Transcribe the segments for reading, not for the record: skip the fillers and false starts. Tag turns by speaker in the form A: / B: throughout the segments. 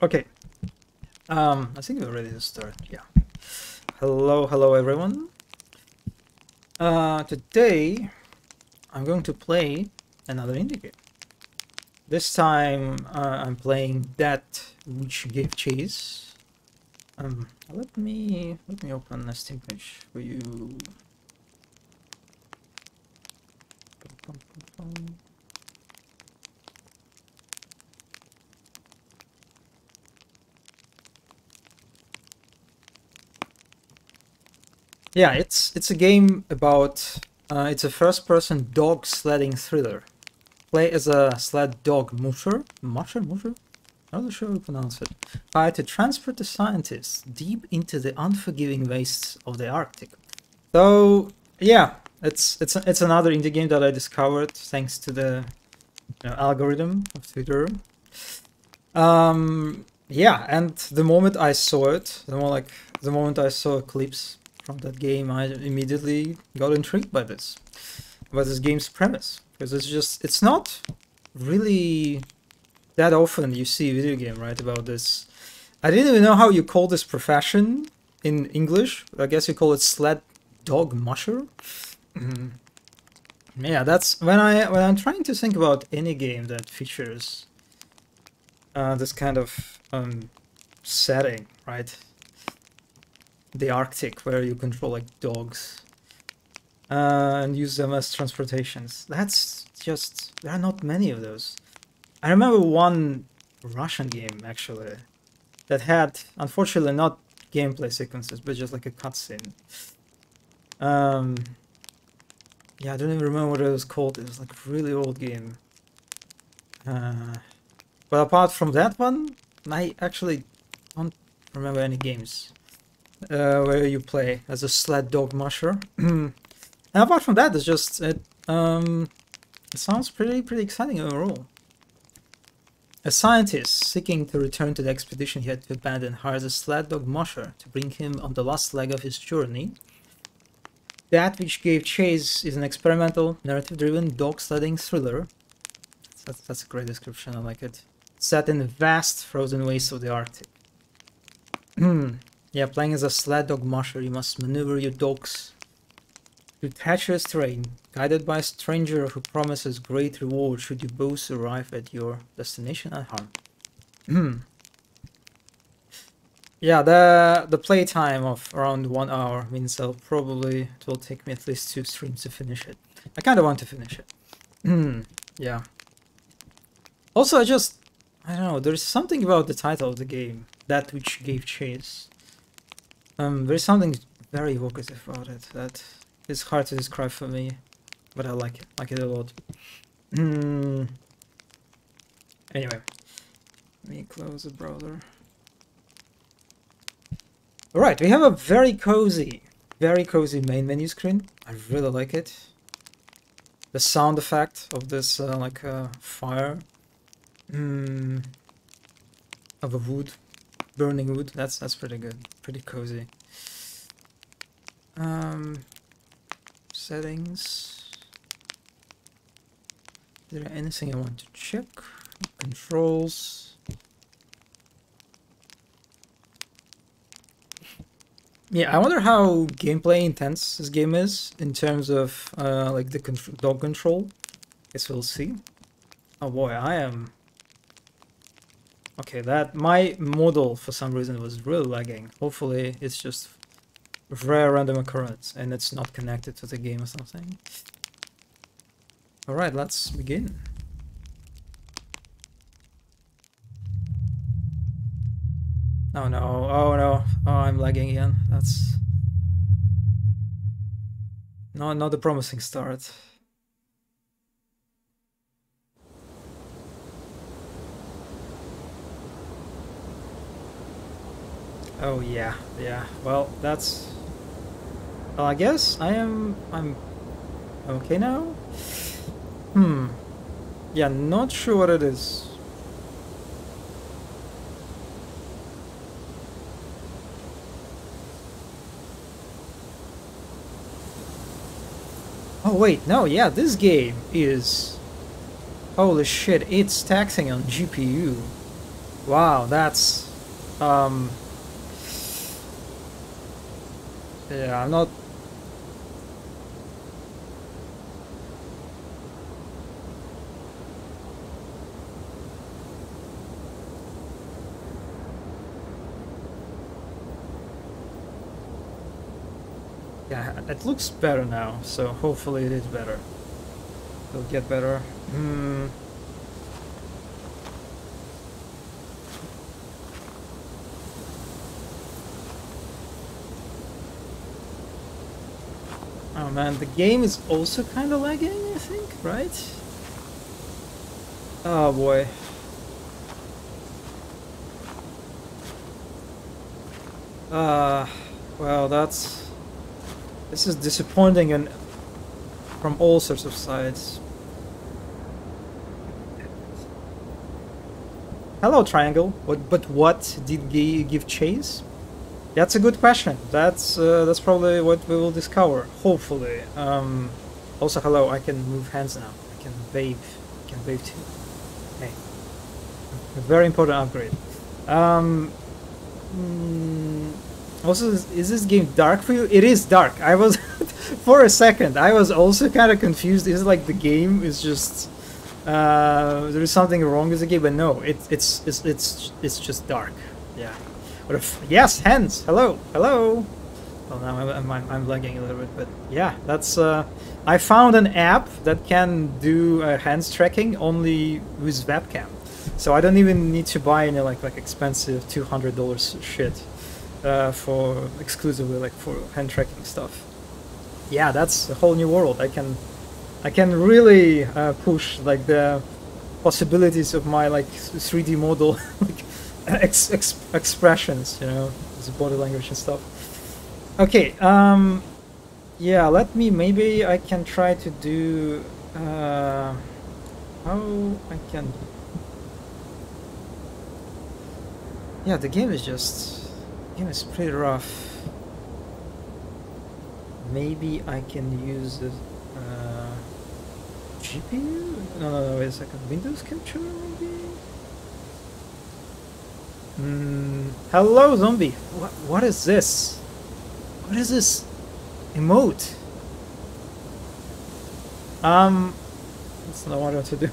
A: Okay. I think we're ready to start. Yeah. Hello everyone. Today I'm going to play another indie game. This time I'm playing That Which Gave Chase. Let me open a Steam page for you. Yeah, it's a game about it's a first-person dog sledding thriller. Play as a sled dog musher. I'm not sure how to pronounce it. Hired to transport the scientists deep into the unforgiving wastes of the Arctic. So yeah, it's another indie game that I discovered thanks to the algorithm of Twitter. Yeah, and the moment I saw it, the moment I saw clips from that game, I immediately got intrigued by this game's premise, because it's not really that often you see a video game, right, about this. I didn't even know how you call this profession in English. I guess you call it sled dog musher. Yeah, that's when I'm trying to think about any game that features this kind of setting, right? The Arctic, where you control like dogs and use them as transportations. That's just, there are not many of those. I remember one Russian game actually that had, unfortunately, not gameplay sequences, but just like a cutscene. Yeah, I don't even remember what it was called. It was like a really old game. But apart from that one, I actually don't remember any games where you play as a sled dog musher. And apart from that, it's just it sounds pretty exciting overall. A scientist seeking to return to the expedition he had to abandon hires a sled dog musher to bring him on the last leg of his journey. That Which Gave Chase is an experimental, narrative-driven dog sledding thriller. That's a great description, I like it. Set in the vast frozen wastes of the Arctic. Yeah, playing as a sled dog musher, you must maneuver your dogs through treacherous terrain, guided by a stranger who promises great reward should you both arrive at your destination unharmed. Yeah, the playtime of around 1 hour means it will take me at least 2 streams to finish it. I kind of want to finish it. Yeah. Also, I don't know, there's something about the title of the game, That Which Gave Chase. There's something very evocative about it that is hard to describe for me, but I like it a lot. Anyway, let me close the browser. Alright, we have a very cozy main menu screen. I really like it. The sound effect of this fire of a wood, burning wood, that's pretty good, pretty cozy. Settings. Is there anything I want to check? Controls. Yeah, I wonder how gameplay intense this game is in terms of like the dog control. Guess we'll see. Oh boy, I am. Okay, that my model for some reason was really lagging. Hopefully, it's just rare random occurrence and it's not connected to the game or something. All right, let's begin. Oh no, oh no, oh I'm lagging again. That's... No, not a promising start. Oh yeah, yeah. Well, that's. Well, I guess I'm okay now. Hmm. Yeah, not sure what it is. Oh wait, no, yeah, this game is. Holy shit, it's taxing on GPU. Wow, that's. Um. Yeah, I'm not. Yeah, it looks better now, so hopefully it is better. It'll get better. Hmm. Oh man, the game is also kind of lagging, I think, right? Oh boy. Uh, well, this is disappointing and from all sorts of sides. Hello, Triangle. But what did give chase? That's a good question. That's probably what we will discover. Hopefully. Also, hello. I can move hands now. I can wave. I can wave too. Hey, a very important upgrade. Also, is this game dark for you? It is dark. I was for a second. I was also kind of confused. Is it like the game is just there is something wrong with the game? But no, it's just dark. Yeah. What if? Yes, hands. Hello, hello. Well, now I'm lagging a little bit, but yeah, that's. I found an app that can do hands tracking only with webcam, so I don't even need to buy any like expensive $200 shit for exclusively like for hand tracking stuff. Yeah, that's a whole new world. I can really push like the possibilities of my like 3D model like expressions, you know, the body language and stuff. Okay, yeah, maybe I can try to do, how I can, yeah, the game is pretty rough. Maybe I can use the, GPU? No, wait a second, Windows capture maybe? Hello, zombie. What is this? What is this emote? That's not what I want to do.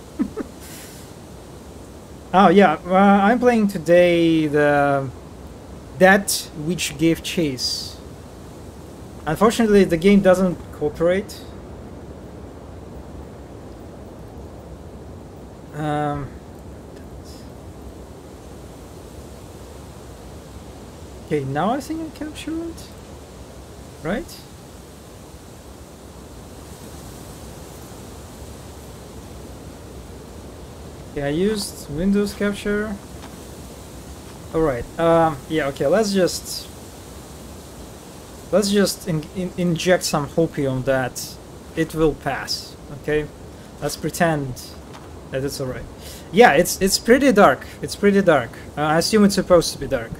A: Oh yeah, I'm playing today that which gave chase. Unfortunately, the game doesn't cooperate. Okay, now I think I capture it. Right? Okay, I used Windows capture. Alright, yeah, okay, let's just inject some hopium that it will pass, okay? Let's pretend that it's alright. Yeah, it's pretty dark. It's pretty dark. I assume it's supposed to be dark.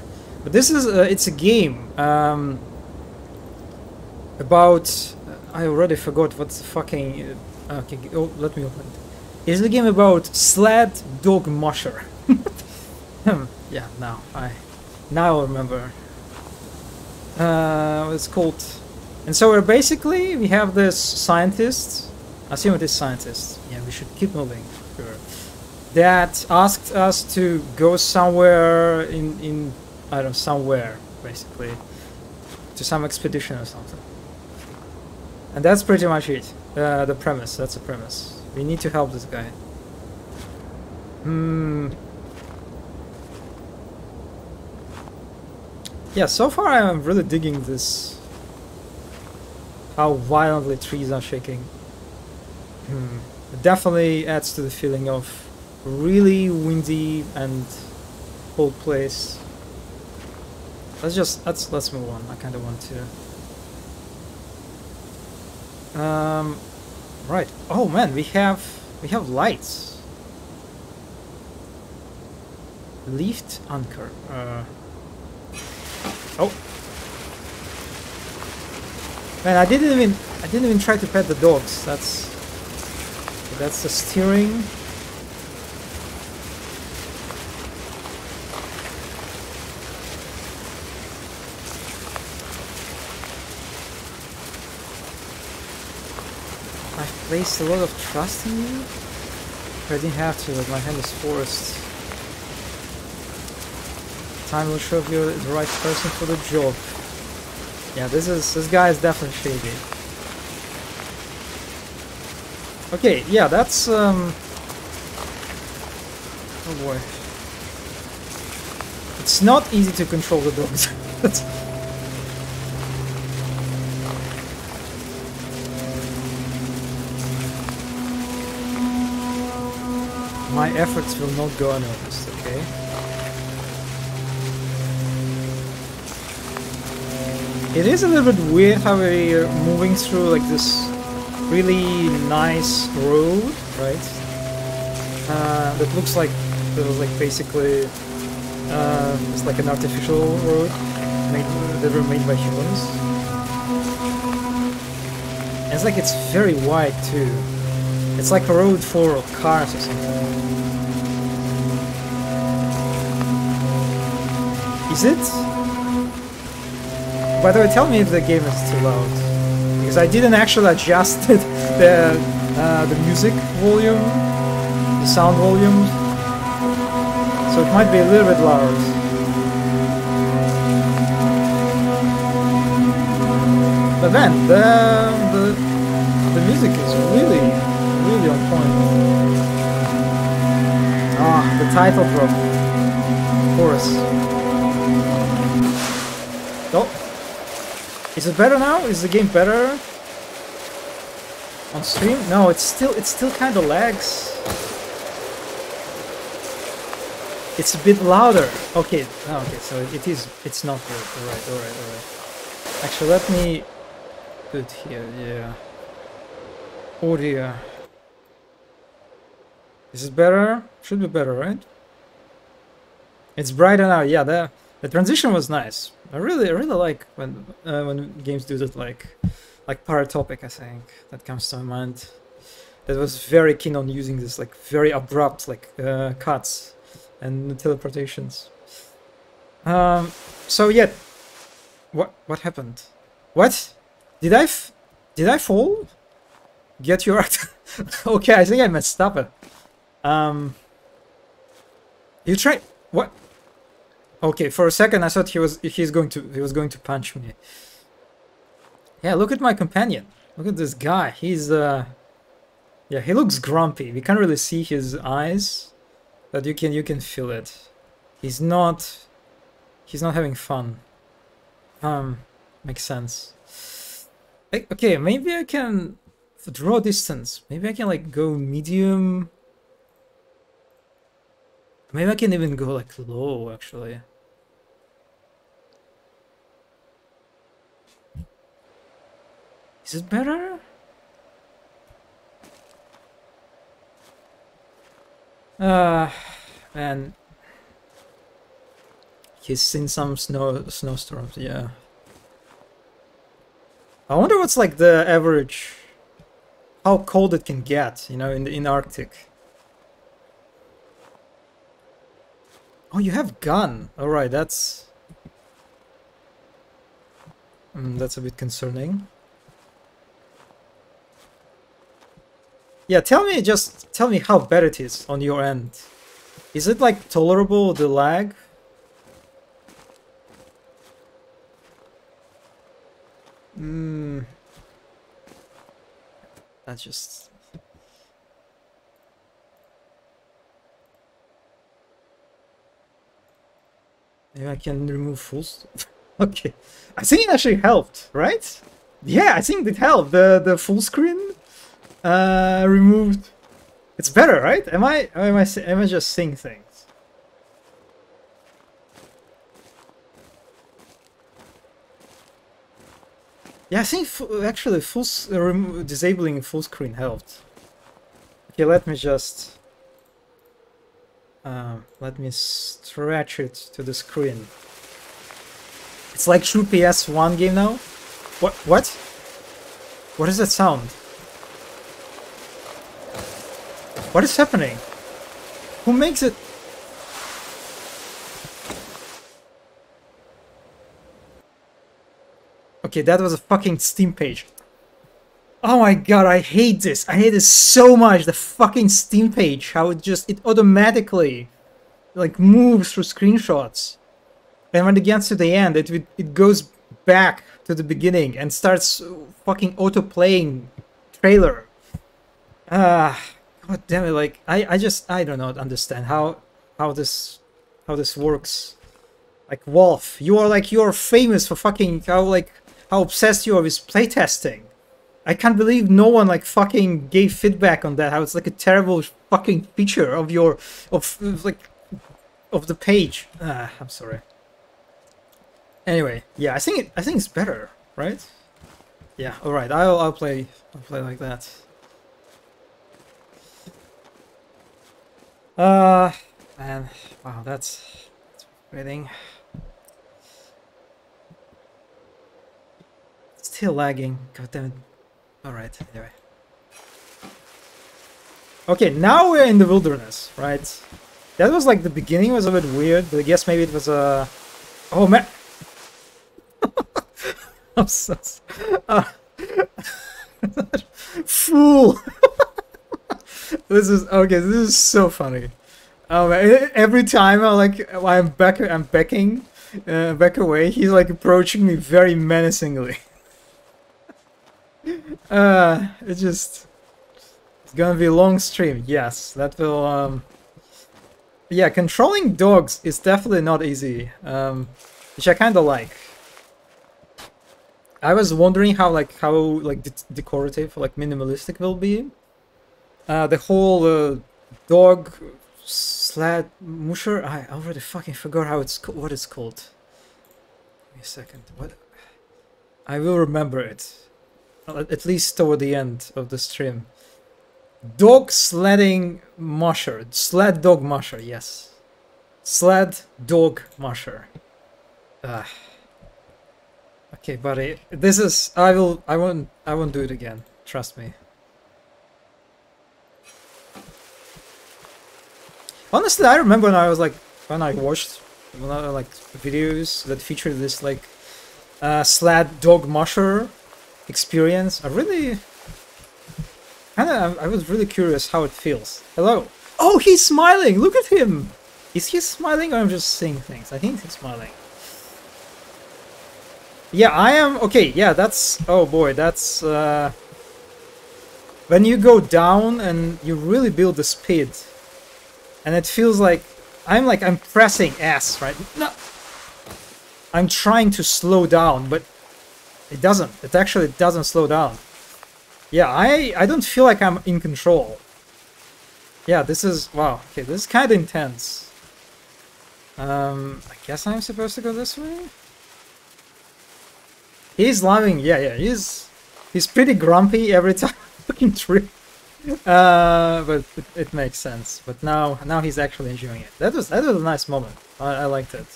A: But this is, it's a game, about, I already forgot what's the fucking, okay, oh, let me open it. It's a game about Sled Dog Musher. Yeah, now I remember. It's called, and so we have this scientist. I assume it is scientist. Yeah, we should keep moving. Sure. That asked us to go somewhere in I don't know, somewhere basically to some expedition or something. And that's pretty much it. The premise. That's the premise. We need to help this guy. Yeah, so far I'm really digging this how violently trees are shaking. It definitely adds to the feeling of really windy and cold place. Let's move on. I kind of want to. Right. Oh man, we have lights. Leafed anchor. Oh. Man, I didn't even try to pet the dogs. That's the steering. I've placed a lot of trust in you. I didn't have to, like my hand is forced. Time will show if you're the right person for the job. Yeah, this guy is definitely shady. Okay, yeah, that's oh boy. It's not easy to control the dogs. My efforts will not go unnoticed, okay? It is a little bit weird how we're moving through like this really nice road, right? That looks like it was like basically it's like an artificial road that were made by humans. And it's like it's very wide too. It's like a road for cars or something. Is it? By the way, tell me if the game is too loud. Because I didn't actually adjust the music volume, the sound volume. So it might be a little bit loud. But then, the music is really on point. Ah, the title drop. Of course. Oh. Is it better now? Is the game better? On stream? No, it's still kinda lags. It's a bit louder. Okay, okay, so it's not good. Alright. Actually, let me put it here, yeah. Audio. Is it better? Should be better, right? It's brighter now. Yeah, the transition was nice. I really like when games do that, like Paratopic, I think that comes to my mind. That was very keen on using this like very abrupt like cuts and teleportations. So yeah, what happened? What? Did I fall? Get your act. Okay, I think I messed up it. You try what? Okay, for a second I thought he was going to punch me. Yeah, look at my companion. Look at this guy. He's yeah, he looks grumpy. We can't really see his eyes, but you can feel it. He's not having fun. Makes sense. Okay, maybe I can draw distance. Maybe I can like go medium. Maybe I can even go like low actually. Is it better? Man. He's seen some snowstorms, yeah. I wonder what's like the average, how cold it can get, you know, in Arctic. Oh, you have gun. All right, that's a bit concerning. Yeah, tell me how bad it is on your end. Is it like tolerable, the lag? That's just... Maybe I can remove full stop. Okay. I think it actually helped, right? Yeah, I think it helped. The full screen removed. It's better, right? Am I just seeing things? Yeah, I think actually disabling full screen helped. Okay, let me just let me stretch it to the screen. It's like true PS1 game now. What? What? What is that sound? What is happening? Who makes it? Okay, that was a fucking Steam page. Oh my god, I hate this. I hate this so much. The fucking Steam page. How it automatically like moves through screenshots. And when it gets to the end, it goes back to the beginning and starts fucking auto-playing trailer. God damn it, like I do not understand how this works. Like Wolf, you're famous for fucking how obsessed you are with playtesting. I can't believe no one like fucking gave feedback on that. How it's like a terrible fucking feature of the page. I'm sorry. Anyway, yeah, I think it's better, right? Yeah, all right. I'll play like that. Man, wow, that's frustrating. Still lagging. God damn it. All right. Anyway. Okay, now we're in the wilderness, right? That was like the beginning was a bit weird, but I guess maybe it was a. Oh man. I'm so fool. This is okay. This is so funny. Oh man! Every time I'm backing back away. He's like approaching me very menacingly. It's gonna be a long stream. Yes, that will. Yeah, controlling dogs is definitely not easy. Which I kind of like. I was wondering how decorative, like minimalistic will be. The whole dog sled musher. I already fucking forgot what it's called. Give me a second. What? I will remember it. At least toward the end of the stream. Dog sledding musher. Sled dog musher. Yes. Sled dog musher. Okay, buddy. This is. I won't do it again. Trust me. Honestly, I remember when I watched videos that featured this sled dog musher experience. I was really curious how it feels. Hello. Oh, he's smiling. Look at him. Is he smiling or I'm just seeing things? I think he's smiling. Yeah, I am. Okay, yeah, that's. Oh boy, that's. When you go down and you really build the speed. And it feels like I'm pressing S, right? No, I'm trying to slow down, but it doesn't. It actually doesn't slow down. Yeah, I don't feel like I'm in control. Yeah, this is wow. Okay, this is kind of intense. I guess I'm supposed to go this way. He's loving. Yeah. He's pretty grumpy every time fucking trip. But it makes sense. But now he's actually enjoying it. That was a nice moment. I liked it.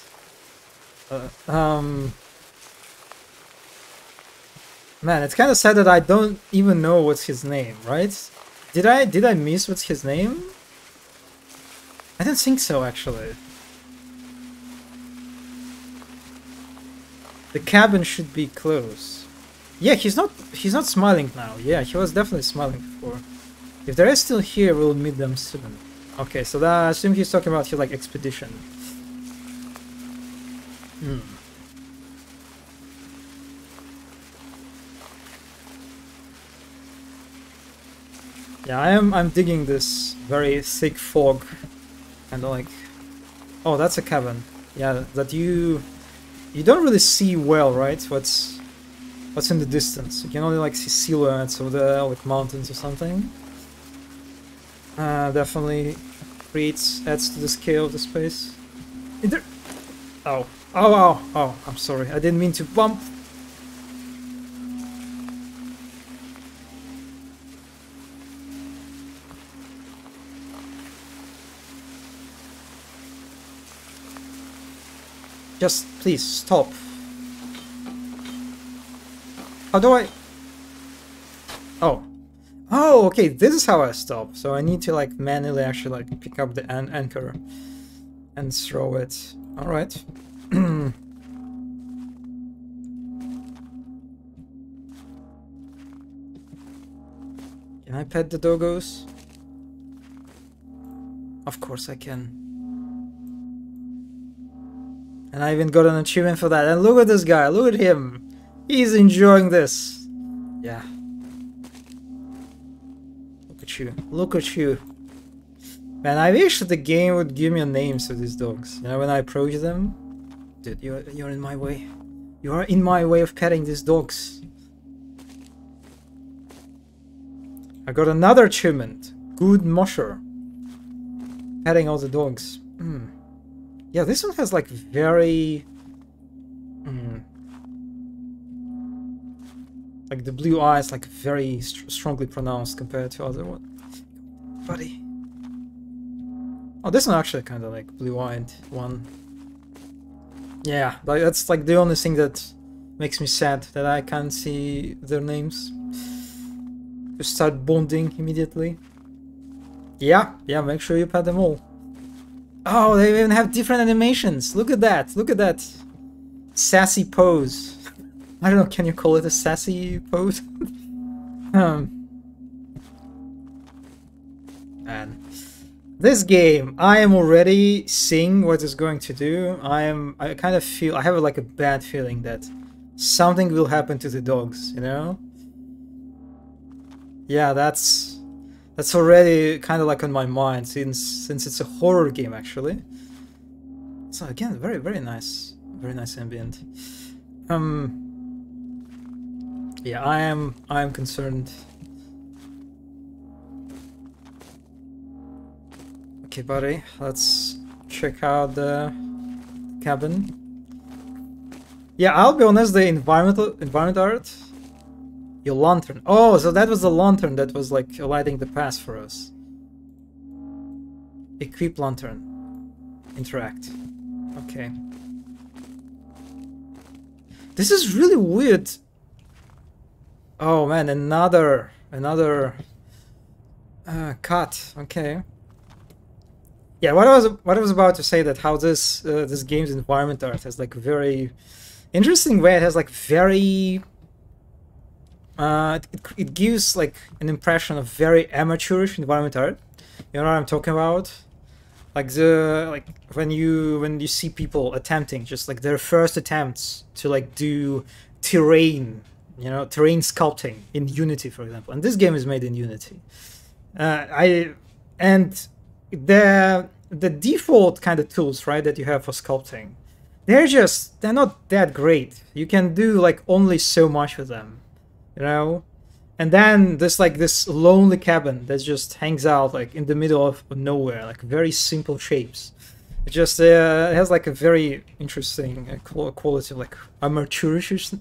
A: Man, it's kind of sad that I don't even know what's his name, right? Did I miss what's his name? I don't think so, actually. The cabin should be close. Yeah, he's not smiling now. Yeah, he was definitely smiling before. If they're still here, we'll meet them soon. Okay, so I assume he's talking about his expedition. Yeah, I'm digging this very thick fog, and oh, that's a cabin. Yeah, that you don't really see well, right? What's in the distance? You can only like see silhouettes of the like mountains or something. Definitely adds to the scale of the space. Oh. Oh, I'm sorry. I didn't mean to bump. Just please stop. How do I? Oh. Oh, okay, this is how I stop. So I need to like manually actually like pick up the anchor and throw it. All right. Can I pet the doggos? Of course I can. And I even got an achievement for that. And look at this guy, look at him. He's enjoying this. Yeah. Look at you, look at you. Man, I wish the game would give me names to these dogs. You know, when I approach them. Dude, you're in my way. You are in my way of petting these dogs. I got another achievement. Good musher. Petting all the dogs. Yeah, this one has like very... like the blue eyes like very strongly pronounced compared to other one. Buddy. Oh, this one actually kind of like blue-eyed one. Yeah, like that's like the only thing that makes me sad that I can't see their names. Just start bonding immediately. Yeah, make sure you pet them all. Oh, they even have different animations. Look at that. Look at that sassy pose. I don't know, can you call it a sassy pose? Man. This game, I am already seeing what it's going to do. I kind of feel, I have like a bad feeling that something will happen to the dogs, you know? Yeah, that's already kind of like on my mind since it's a horror game actually. So again, very nice ambient. Yeah, I am concerned. Okay, buddy, let's check out the cabin. Yeah, I'll be honest, the environment art. Your lantern. Oh, so that was the lantern that was like lighting the path for us. Equip lantern. Interact. Okay. This is really weird. Oh man, another cut. Okay. Yeah, what I was about to say, that how this game's environment art has like very interesting way. It has like very it gives like an impression of very amateurish environment art. You know what I'm talking about? Like when you see people attempting just like their first attempts to like do terrain, you know, terrain sculpting in Unity, for example. And this game is made in Unity. The default kind of tools, right, that you have for sculpting, they're not that great. You can do like only so much with them, you know. And then there's like this lonely cabin that just hangs out like in the middle of nowhere, like very simple shapes. It just it has like a very interesting quality of like amateurishness.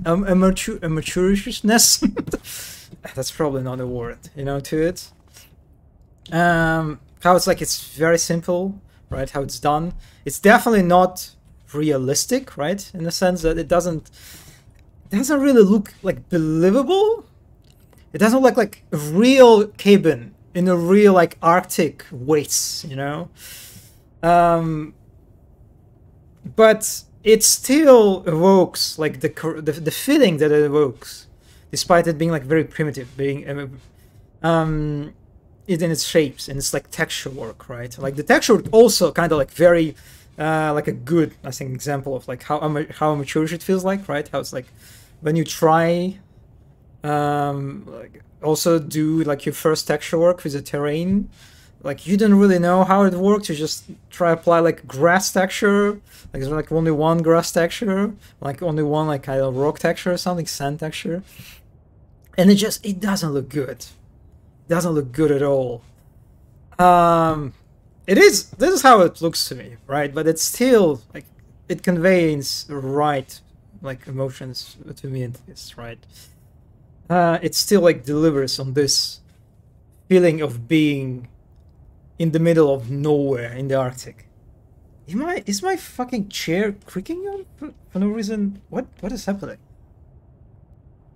A: That's probably not a word, you know, to it. How it's very simple, right? How it's done. It's definitely not realistic, right? In the sense that it doesn't really look like believable. It doesn't look like a real cabin in a real like Arctic wastes, you know. But it still evokes like the feeling that it evokes, despite it being like very primitive, being it in its shapes and its like texture work, right? Like the texture work also kind of like very like a good, I think, example of like how amateurish it feels like, right? How it's like when you try like also do like your first texture work with the terrain, like you don't really know how it works. You just try to apply like grass texture, like there's like only one grass texture, like only one like kind of rock texture or something, sand texture, and it doesn't look good. It doesn't look good at all. This is how it looks to me, right? But it's still like it conveys right like emotions to me in this, right? It still like delivers on this feeling of being in the middle of nowhere in the Arctic. Is my fucking chair creaking on for no reason? What is happening?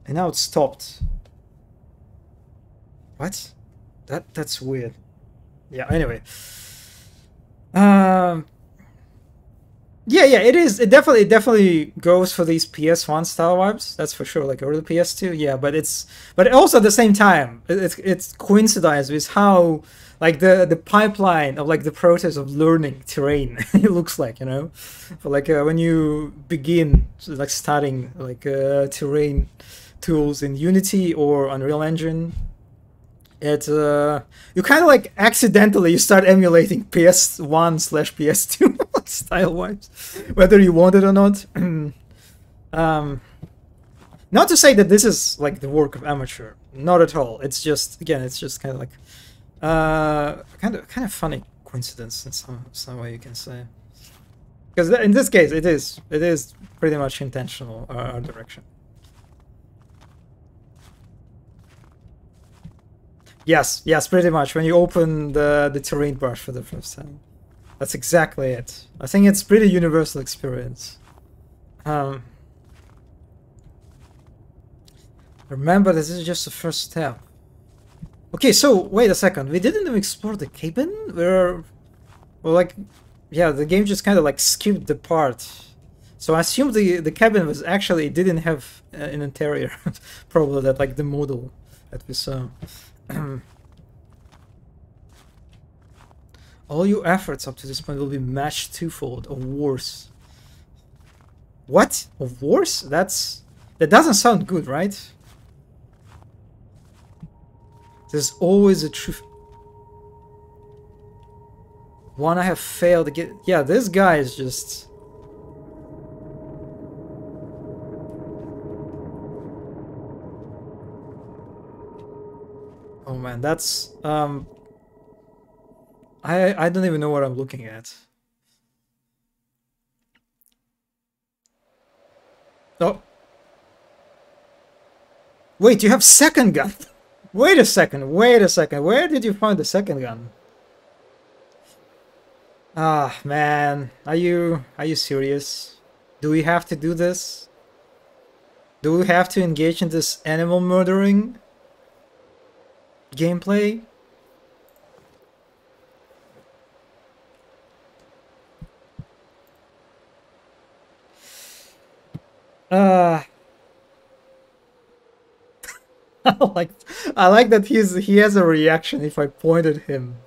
A: And now it stopped. What? That's weird. Yeah, anyway. Yeah, it is. It definitely goes for these PS1 style vibes. That's for sure. Like early PS2, yeah. But also at the same time, it's coincides with how like the pipeline of like the process of learning terrain it looks like, you know, for like when you begin like studying like terrain tools in Unity or Unreal Engine. It you kind of like accidentally you start emulating PS1/PS2 style vibes, whether you want it or not. Not to say that this is like the work of amateur, not at all. It's just again, it's just kind of like kind of funny coincidence in some way you can say. Because in this case, it is pretty much intentional art direction. Yes, pretty much. When you open the terrain brush for the first time, that's exactly it. I think it's pretty universal experience. Remember, this is just the first step. Okay, so wait a second. We didn't even explore the cabin. Well, like, yeah, the game just kind of like skipped the part. So I assume the cabin was actually didn't have an interior, probably that like the model that we saw. All your efforts up to this point will be matched twofold or worse. What? Or worse? That doesn't sound good, right? There's always a truth. One I have failed to get. Yeah, this guy is just. Oh man, that's I don't even know what I'm looking at. Oh. Wait, you have second gun. Wait a second. Where did you find the second gun? Ah, man. Are you serious? Do we have to do this? Do we have to engage in this animal murdering gameplay? I like that he has a reaction if I point at him.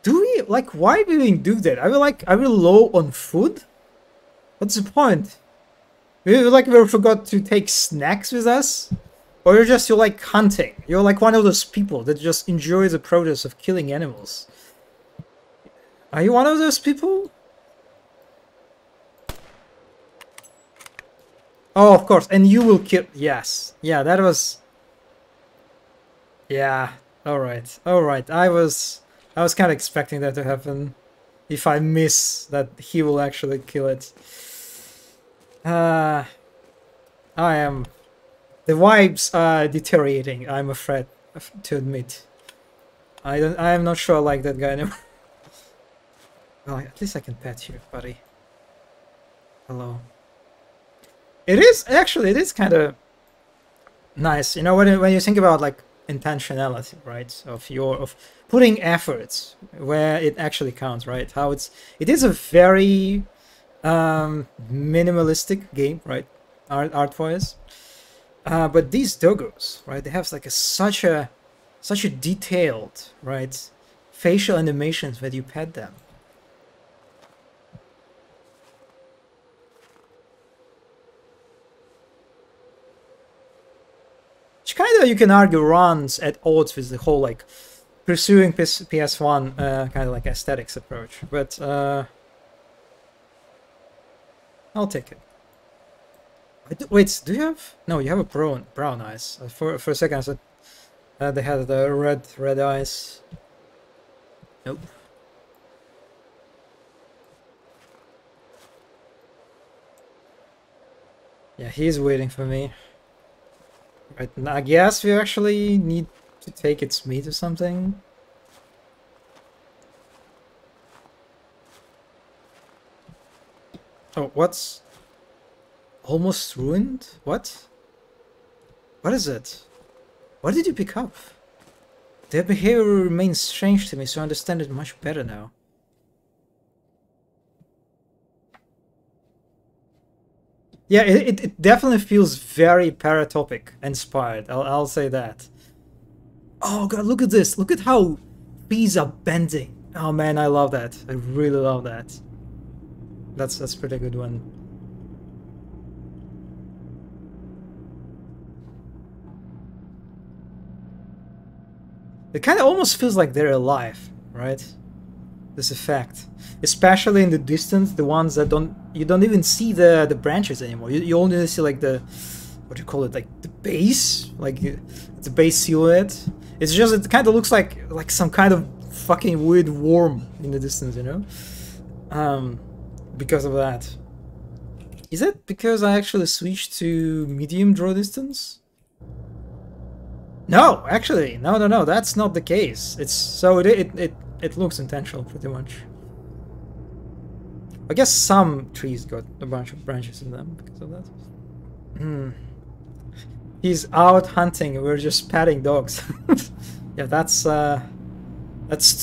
A: Do we like why do we do that? Are we low on food? What's the point? We forgot to take snacks with us? Or you're like hunting. You're like one of those people that just enjoy the process of killing animals. Are you one of those people? Oh, of course. And you will kill. Yes. Yeah, that was. Yeah. All right. I was kind of expecting that to happen. If I miss that, he will actually kill it. I am. The vibes are deteriorating. I'm afraid to admit. I am not sure I like that guy anymore. Well, at least I can pet you, buddy. Hello. It is kind of nice, you know, when you think about like intentionality, right? Of putting efforts where it actually counts, right? How it is a very minimalistic game, right? Art wise. But these doggos, right? They have like such a detailed, right, facial animations when you pet them. you can argue runs at odds with the whole like pursuing PS1 kind of like aesthetics approach, but I'll take it. Wait, do you have? No, you have a brown eyes. For a second I said they had the red eyes. Nope. Yeah, he's waiting for me. Right, now I guess we actually need to take its meat or something. Oh, what's... Almost ruined? What? What is it? What did you pick up? Their behavior remains strange to me, so I understand it much better now. Yeah, it definitely feels very Paratopic inspired. I'll say that. Oh god, look at this! Look at how bees are bending. Oh man, I love that. I really love that. That's a pretty good one. It kind of almost feels like they're alive, right? This effect, especially in the distance, the ones that you don't even see the branches anymore. You only see like the, what do you call it, like the base, like the base silhouette. It's just, it kind of looks like some kind of fucking weird worm in the distance, you know? Because of that. Is it because I actually switched to medium draw distance? No, actually, no, that's not the case. It's so it looks intentional pretty much. I guess some trees got a bunch of branches in them because of that. He's out hunting. We're just patting dogs. Yeah, that's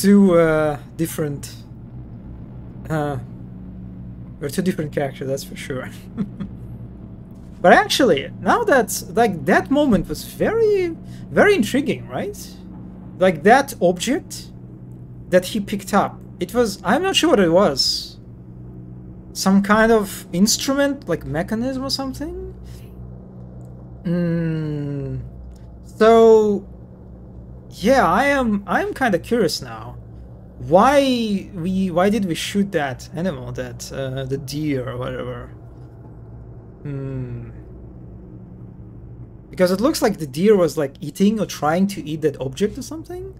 A: two different. We're two different characters, that's for sure. But actually, now that like that moment was very intriguing, right? Like that object that he picked up, it was, I'm not sure what it was. Some kind of instrument, like mechanism or something? So yeah, I am kind of curious now. Why did we shoot that animal, that the deer or whatever? Because it looks like the deer was like eating or trying to eat that object or something,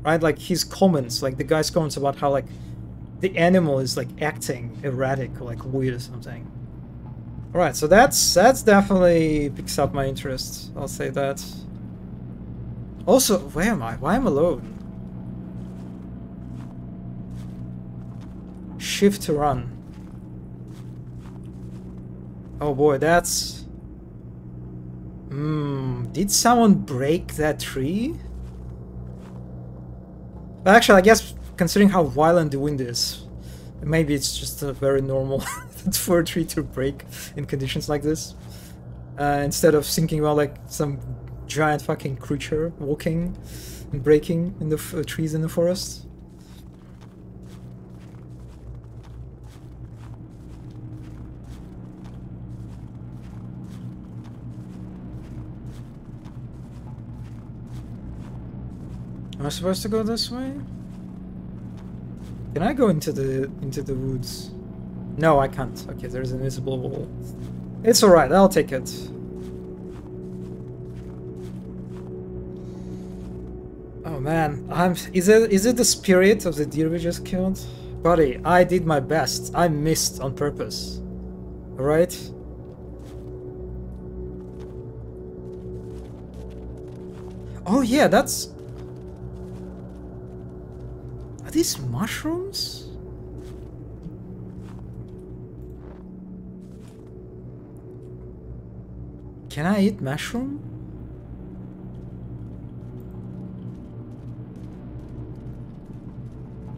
A: right? Like his comments, like the guy's comments about how like the animal is like acting erratic or like weird or something. All right, so that's definitely picks up my interest. I'll say that. Also, where am I? Why am I alone? Shift to run. Oh boy, that's... did someone break that tree? Actually, I guess considering how violent the wind is, maybe it's just a very normal for a tree to break in conditions like this. Instead of thinking about like some giant fucking creature walking and breaking in the trees in the forest. Am I supposed to go this way? Can I go into the woods? No, I can't. Okay, there's an invisible wall. It's alright, I'll take it. Oh man, is it the spirit of the deer we just killed? Buddy, I did my best. I missed on purpose. Alright? Oh yeah, that's... Are these mushrooms? Can I eat mushroom?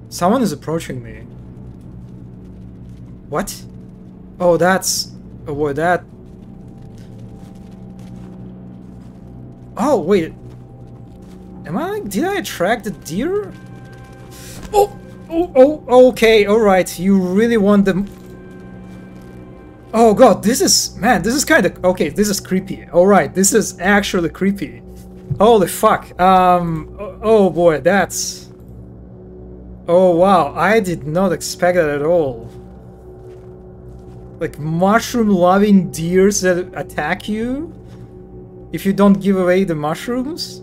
A: Someone is approaching me. What? Oh, that's... Oh, boy, that... Oh, wait. Am I... Did I attract the deer? Oh, okay, alright. You really want them... Oh god, this is... Man, this is kind of... Okay, this is creepy. Alright, this is actually creepy. Holy fuck. Oh boy, that's... Oh wow, I did not expect that at all. Like mushroom-loving deers that attack you if you don't give away the mushrooms?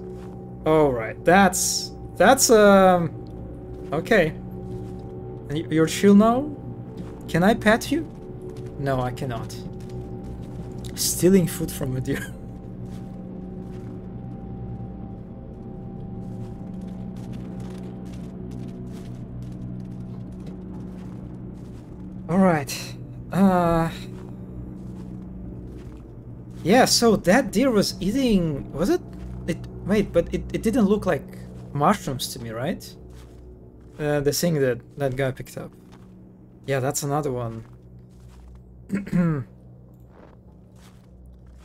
A: Alright, that's... Okay. And you're chill now? Can I pet you? No, I cannot. Stealing food from a deer. Alright. Yeah, so that deer was eating... Was it? Wait, but it didn't look like mushrooms to me, right? The thing that guy picked up. Yeah, that's another one.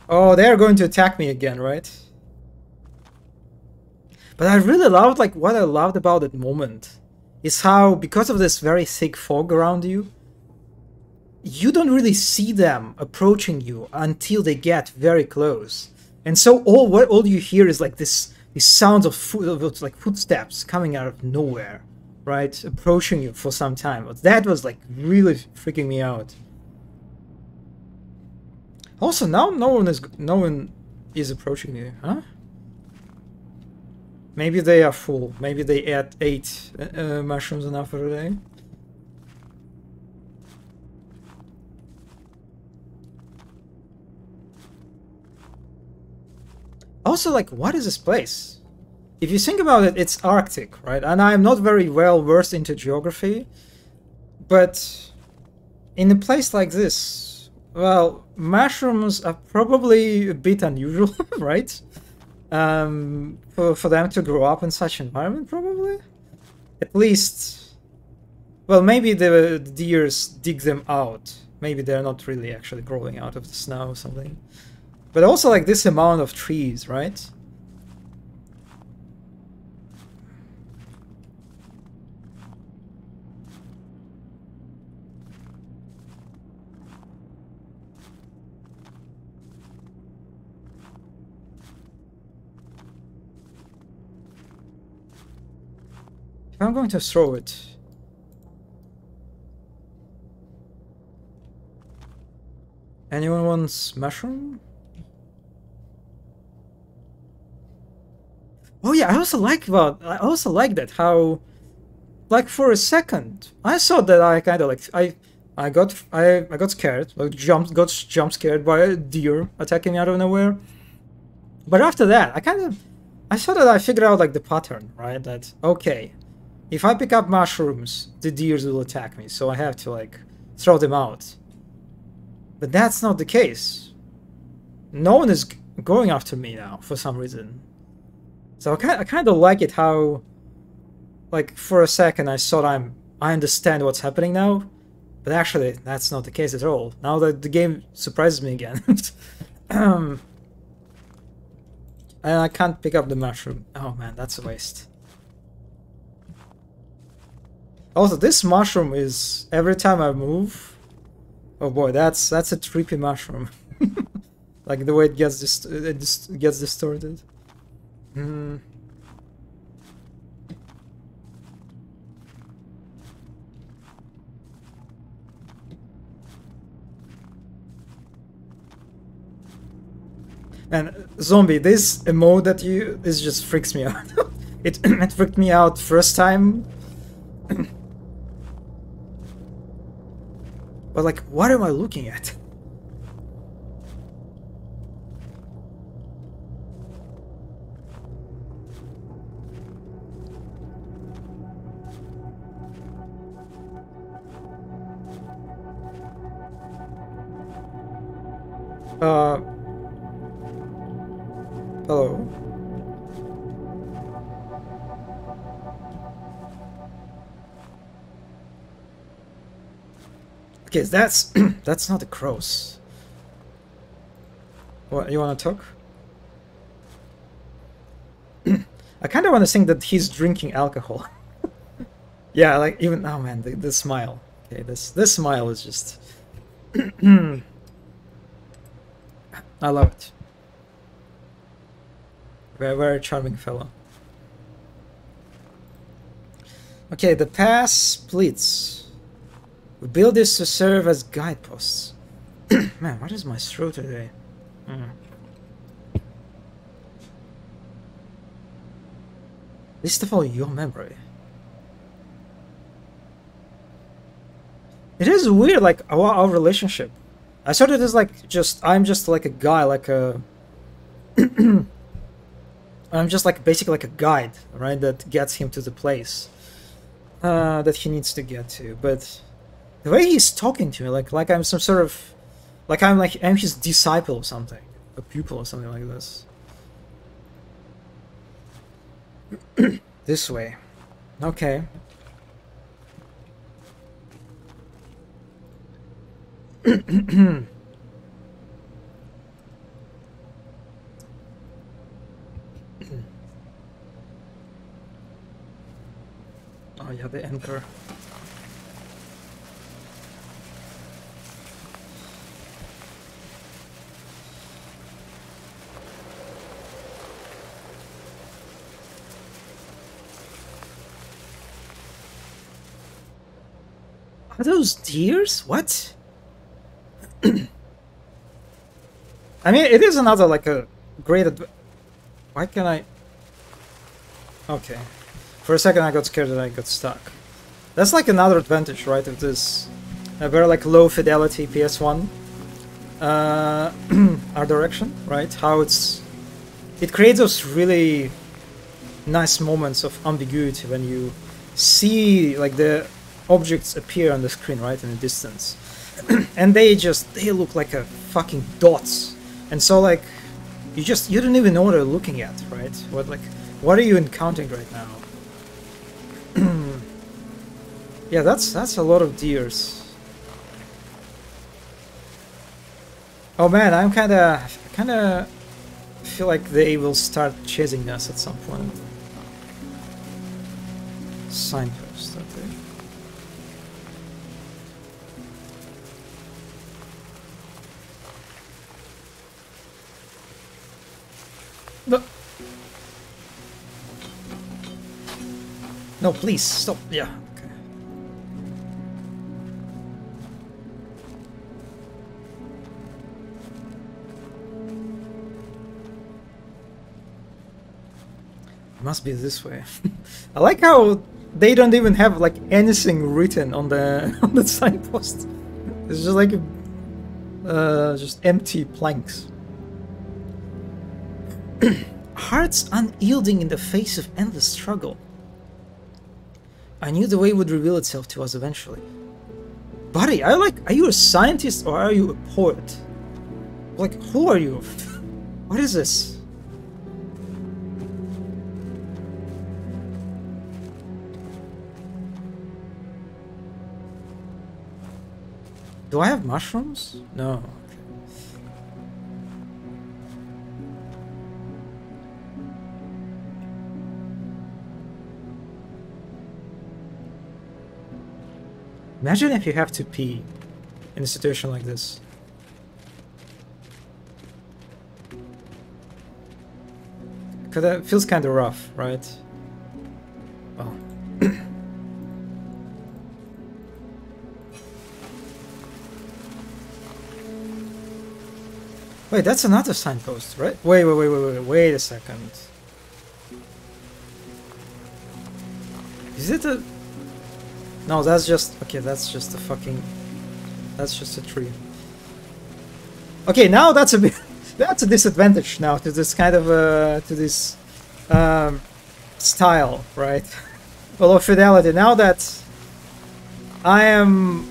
A: Oh, they're going to attack me again, right? But I really loved, like, what I loved about that moment is how, because of this very thick fog around you, you don't really see them approaching you until they get very close. And so all you hear is like these sounds of like footsteps coming out of nowhere, right? Approaching you for some time. But that was like really freaking me out. Also, now no one is approaching you, huh? Maybe they are full. Maybe they ate mushrooms enough for the day. Also, like, what is this place? If you think about it, it's Arctic, right? And I'm not very well versed into geography, but in a place like this, well, mushrooms are probably a bit unusual, right? For them to grow up in such an environment, probably. At least, well, maybe the deers dig them out. Maybe they're not really actually growing out of the snow or something. But also like this amount of trees, right? If I'm going to throw it... Anyone wants mushroom? Oh yeah, I also like that how, like, for a second I thought that I kind of like I got scared, like got jump scared by a deer attacking me out of nowhere. But after that, I thought that I figured out like the pattern, right? That okay, if I pick up mushrooms, the deers will attack me, so I have to like throw them out. But that's not the case. No one is going after me now for some reason. So I kind of like it how, like, for a second I thought I understand what's happening now, but actually that's not the case at all. Now that the game surprises me again. And I can't pick up the mushroom. Oh man, that's a waste. Also, this mushroom is, every time I move... Oh boy, that's a trippy mushroom. Like the way it gets distorted. And zombie, this emote that this just freaks me out. it freaked me out first time. But like, what am I looking at? Hello. Okay, that's that's not the crows. What, you wanna talk? I kind of want to think that he's drinking alcohol. Yeah, like even, oh man, the smile. Okay, this smile is just I love it. Very, very charming fellow. Okay, the pass splits. We build this to serve as guideposts. Man, what is my throat today? Least of all, your memory. It is weird, like our relationship. I started as like I'm just like a guy, like a. I'm just like basically like a guide, right? That gets him to the place that he needs to get to. But the way he's talking to me, like I'm some sort of, like I'm his disciple or something, a pupil or something like this. This way, okay. Oh yeah, the anchor. Are those deers? What? I mean, it is another like a great. Why can I? Okay, for a second I got scared that I got stuck. That's like another advantage, right? Of this very like low fidelity PS1 art direction, right? How it creates those really nice moments of ambiguity when you see like the objects appear on the screen, right, in the distance. And they look like a fucking dots, and so like you don't even know what you're looking at, right? What are you encountering right now? Yeah, that's a lot of deers. Oh man, I'm kind of feel like they will start chasing us at some point. Signpost, okay. No, please stop. Yeah. Okay. It must be this way. I like how they don't even have like anything written on the on the signpost. It's just like just empty planks. Hearts unyielding in the face of endless struggle. I knew the way would reveal itself to us eventually. Buddy, are you a scientist or are you a poet? Like, who are you? What is this? Do I have mushrooms? No. Imagine if you have to pee in a situation like this. Because that feels kind of rough, right? Well. Wait, that's another signpost, right? Wait a second. Is it a... No, that's just... Okay, that's just a fucking... That's just a tree. Okay, now that's a bit... That's a disadvantage now to this kind of... to this... style, right? Well, of fidelity. Now that I am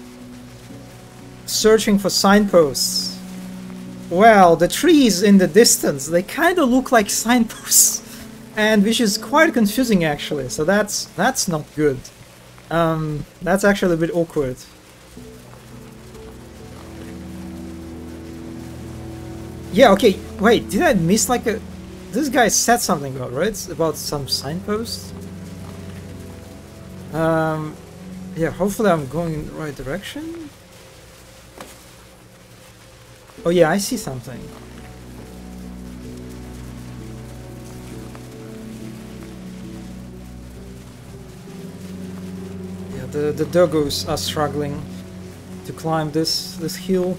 A: searching for signposts, well, the trees in the distance, they kind of look like signposts, and which is quite confusing actually. So that's not good. That's actually a bit awkward. Yeah, okay, wait, did I miss like a... This guy said something about, right? About some signpost. Yeah, hopefully I'm going in the right direction. Oh yeah, I see something. The doggos are struggling to climb this hill.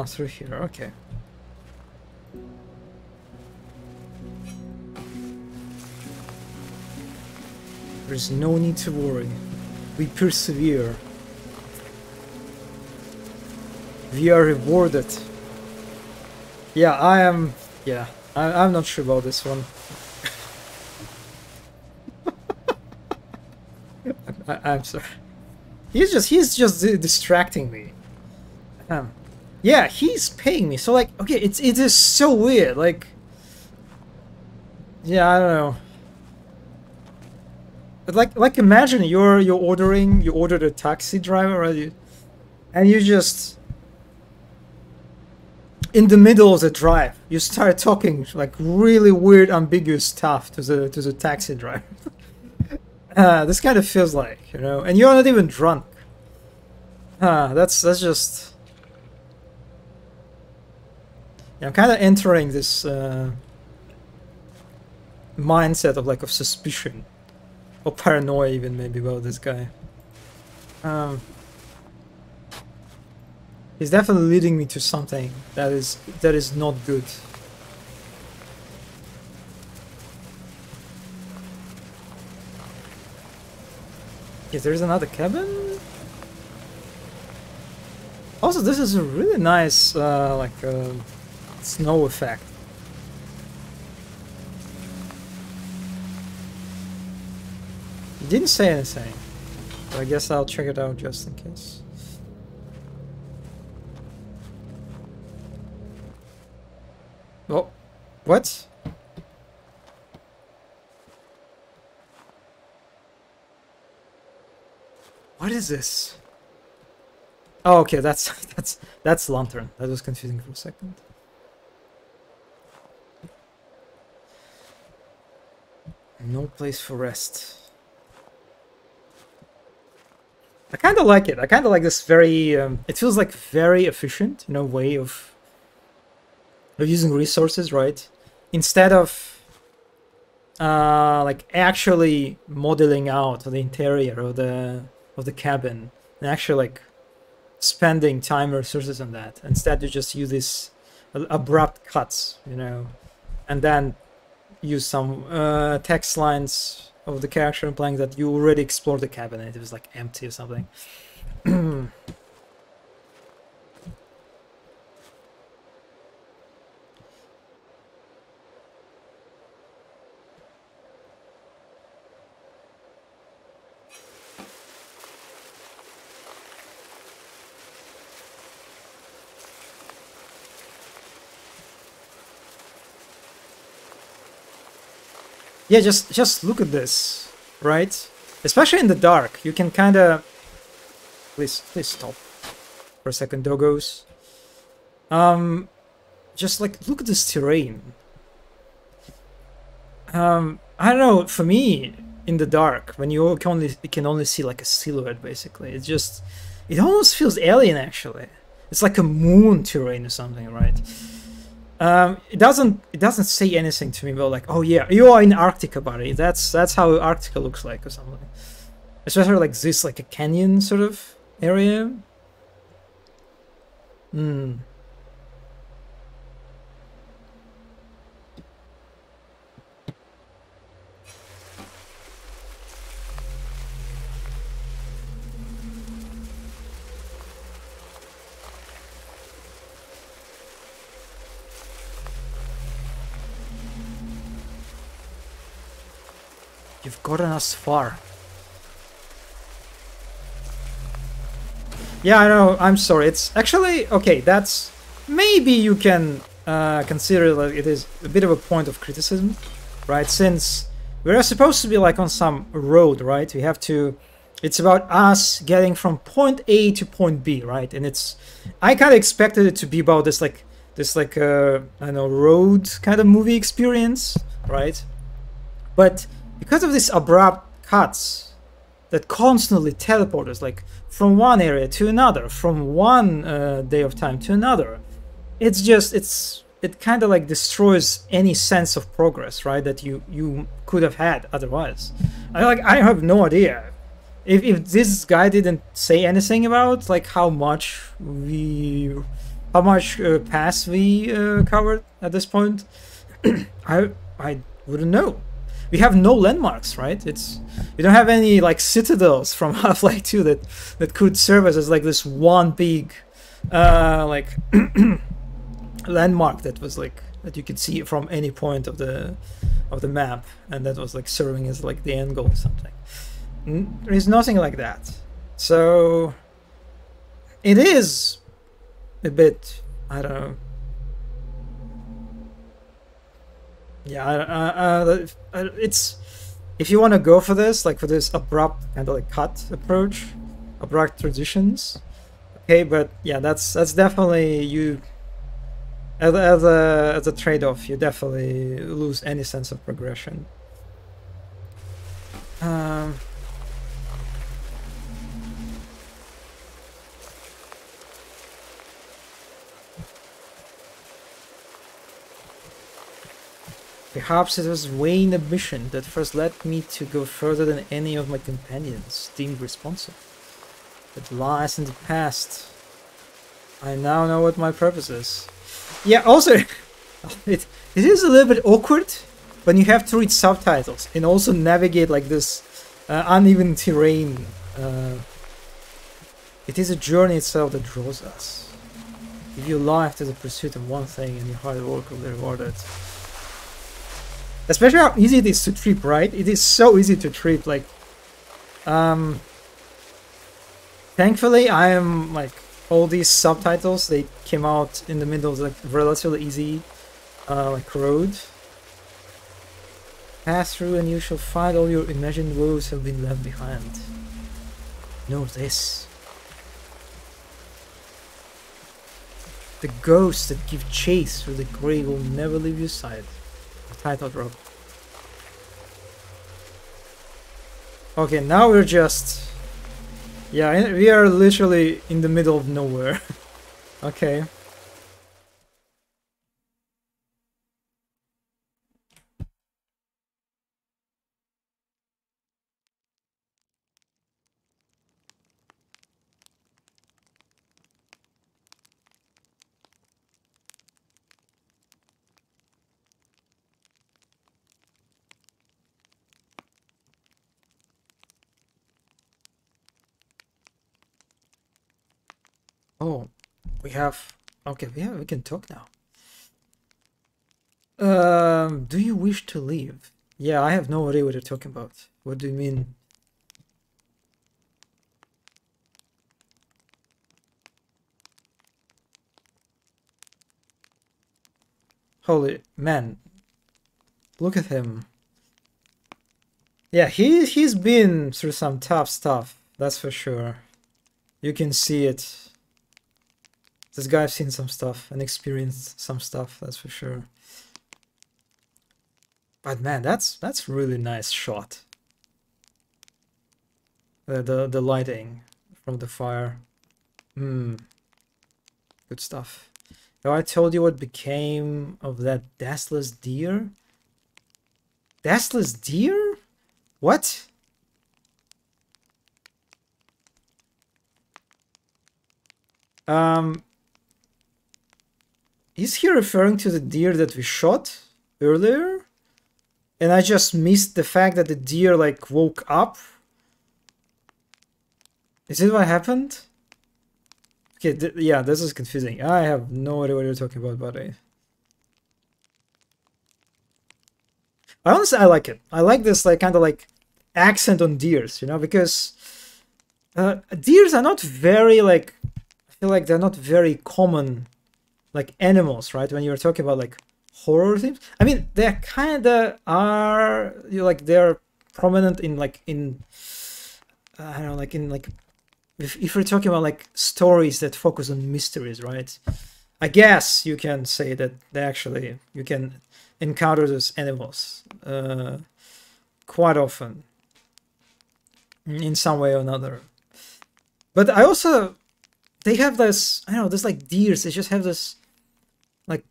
A: Through here, okay. There's no need to worry. We persevere. We are rewarded. Yeah, I am... Yeah, I'm not sure about this one. I'm sorry. He's just distracting me. Yeah, he's paying me. So like, okay, it is so weird. Like, yeah, I don't know. But like imagine you ordered a taxi driver, right? And you just in the middle of the drive, you start talking like really weird, ambiguous stuff to the taxi driver. This kind of feels like, you know, and you're not even drunk. That's just. Yeah, I'm kind of entering this mindset of like of suspicion or paranoia, even maybe about this guy. He's definitely leading me to something that is not good. Yes, there's another cabin. Also, this is a really nice snow effect. He didn't say anything, but I guess I'll check it out just in case. Oh, what? What is this? Oh, okay, that's lantern. That was confusing for a second. No place for rest. I kind of like it. I kind of like this very... it feels like very efficient, you know, way of using resources, right? Instead of like actually modeling out the interior of the cabin and actually like spending time and resources on that. Instead, you just use these abrupt cuts, you know, and then use some text lines of the character implying that you already explored the cabin and it was like empty or something. Yeah, just look at this, right? Especially in the dark, you can kind of... Please stop for a second, doggos. Just like look at this terrain. I don't know. For me, in the dark, when you can only see like a silhouette, basically, it almost feels alien. Actually, it's like a moon terrain or something, right? It doesn't say anything to me about like, oh yeah, you are in Arctica, buddy. That's how Arctica looks like or something. Especially like this, like a canyon sort of area. You've gotten us far. Yeah, I know. I'm sorry. It's actually okay. That's maybe you can consider that it is a bit of a point of criticism, right? Since we're supposed to be like on some road, right? We have to. It's about us getting from point A to point B, right? And I kind of expected it to be about this like I don't know, road kind of movie experience, right? But because of these abrupt cuts that constantly teleport us, like from one area to another, from one day of time to another, it kind of like destroys any sense of progress, right? That you could have had otherwise. I have no idea if this guy didn't say anything about like how much pass we covered at this point. I wouldn't know. We have no landmarks, right? We don't have any like citadels from Half-Life 2 that could serve us as like this one big like landmark that was like that you could see from any point of the map, and that was like serving as like the end goal or something. There's nothing like that. So it is a bit, I don't know. Yeah, it's, if you want to go for this, like for this abrupt kind of like cut approach, abrupt transitions, okay, but yeah, that's definitely you as a trade-off. You definitely lose any sense of progression. Perhaps it was Wayne ambition that first led me to go further than any of my companions deemed responsible. It lies in the past. I now know what my purpose is. Yeah, also, it is a little bit awkward when you have to read subtitles and also navigate like this uneven terrain. It is a journey itself that draws us. Give your life to the pursuit of one thing and your hard work will be rewarded. Especially how easy it is to trip, right? It is so easy to trip, like... Thankfully, I am, like, all these subtitles, they came out in the middle of, like, relatively easy, like, road. Pass through and you shall find all your imagined woes have been left behind. Know this. The ghosts that give chase through the grave will never leave your side. Title drop. Okay, now we're just... Yeah, we are literally in the middle of nowhere. Okay. Oh, we have... Okay, yeah, we can talk now. Do you wish to leave? Yeah, I have no idea what you're talking about. What do you mean? Holy man, look at him. Yeah, he's been through some tough stuff, that's for sure. You can see it. This guy's seen some stuff and experienced some stuff, that's for sure. But man, that's really nice shot. The lighting from the fire. Good stuff. Have I told you what became of that dassless deer? Dassless deer? What? Is he referring to the deer that we shot earlier? And I just missed the fact that the deer like woke up? Is it what happened? Okay, yeah, this is confusing. I have no idea what you're talking about, buddy. Honestly, I like it. I like this like kind of like accent on deers, you know, because deers are not very like, I feel like they're not very common like animals, right? When you're talking about like horror themes, I mean, they kind of are, you know, like they're prominent in like in I don't know, like in like if we're talking about like stories that focus on mysteries, right? I guess you can say that they actually, you can encounter those animals. quite often in some way or another. But I also, they have this, I don't know, there's like deers, they just have this, like,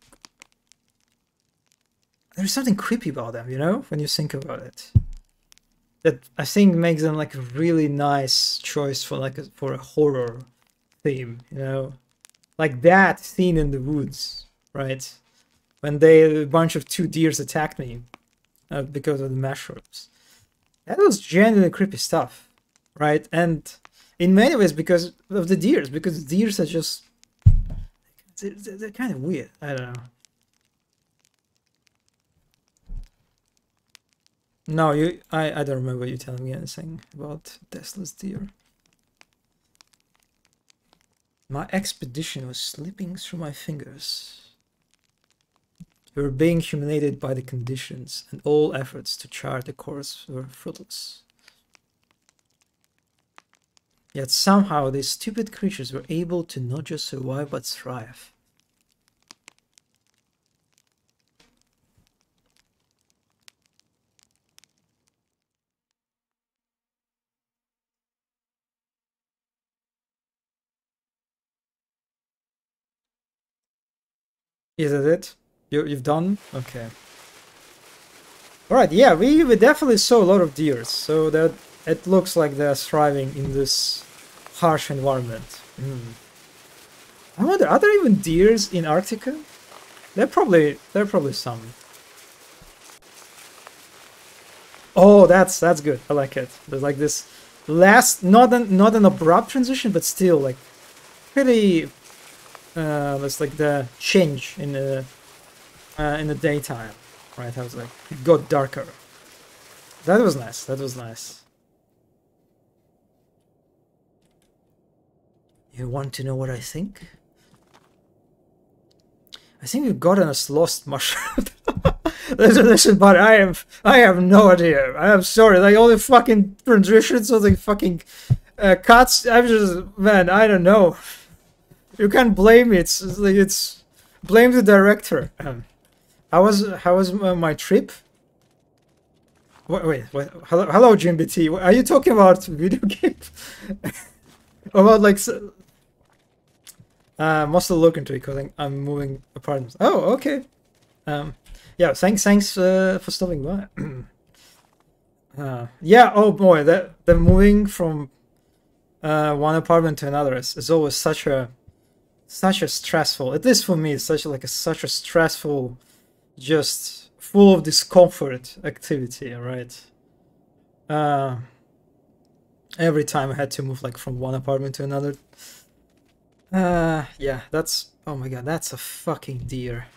A: there's something creepy about them, you know, when you think about it. That I think makes them like a really nice choice for like for a horror theme, you know, like that scene in the woods, right? When a bunch of 2 deers attacked me because of the mushrooms. That was genuinely creepy stuff, right? And in many ways because of the deers, because deers are just they're kind of weird. I don't know. No, I don't remember you telling me anything about Tesla's deer. My expedition was slipping through my fingers. We were being humiliated by the conditions, and all efforts to chart a course were fruitless. Yet somehow these stupid creatures were able to not just survive but thrive. Is that it? You've done? Okay. Alright, yeah, we definitely saw a lot of deer, so that it looks like they're thriving in this harsh environment. I wonder, are there even deers in Arctica? There are probably some. Oh, that's good. I like it. There's like this last, not an abrupt transition, but still like pretty. That's like the change in the daytime, right? I was like, it got darker. That was nice. That was nice. You want to know what I think? I think we've gotten us lost mushroom. Listen, but I have no idea. I am sorry. Like all the fucking transitions, all the fucking cuts. I'm just, man, I don't know. You can't blame me. It's like blame the director. How was my trip? Wait. Hello, GMBT. Are you talking about video games? About like? Must look into it because I'm moving apartments. Oh, okay. Yeah. Thanks for stopping by. Yeah. Oh boy, the moving from one apartment to another is always such a stressful, at least for me, it's such a stressful, just full of discomfort activity, right? Every time I had to move like from one apartment to another. Yeah, that's, oh my god, that's a fucking deer.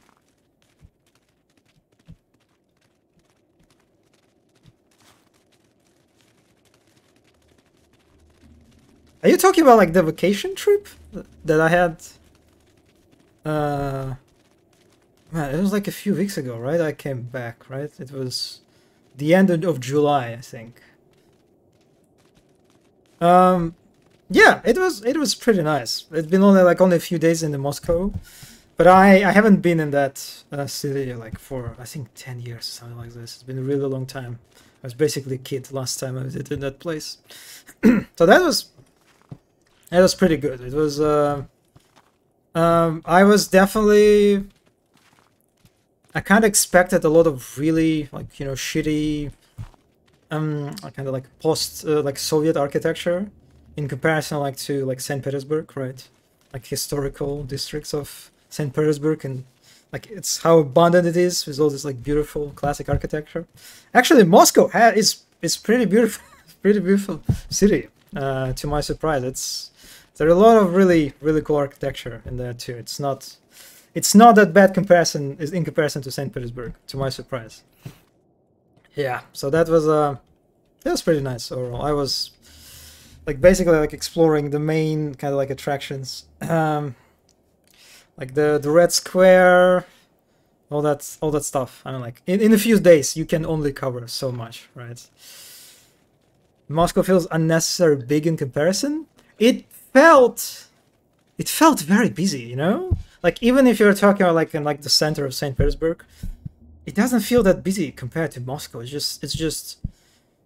A: Are you talking about like the vacation trip that I had? Man, it was like a few weeks ago, right? I came back, right? It was the end of July, I think. Yeah, it was pretty nice. It's been only a few days in Moscow, but I haven't been in that city like for I think 10 years, something like this. It's been a really long time. I was basically a kid last time I visited that place. So that was pretty good. It was I was definitely, I kind of expected a lot of really shitty kind of like post like Soviet architecture in comparison to St. Petersburg, right? Like historical districts of St. Petersburg, and like it's how abundant it is with all this like beautiful classic architecture. Actually, Moscow is pretty beautiful, pretty beautiful city. To my surprise, there are a lot of really cool architecture in there too. It's not that bad in comparison to St. Petersburg, to my surprise. Yeah, so that was pretty nice overall. I was basically exploring the main kind of attractions, like the Red Square, all that stuff. I mean, in a few days you can only cover so much, right? Moscow feels unnecessarily big in comparison. It felt very busy, you know? Like even if you're talking about in the center of St. Petersburg, it doesn't feel that busy compared to Moscow. It's just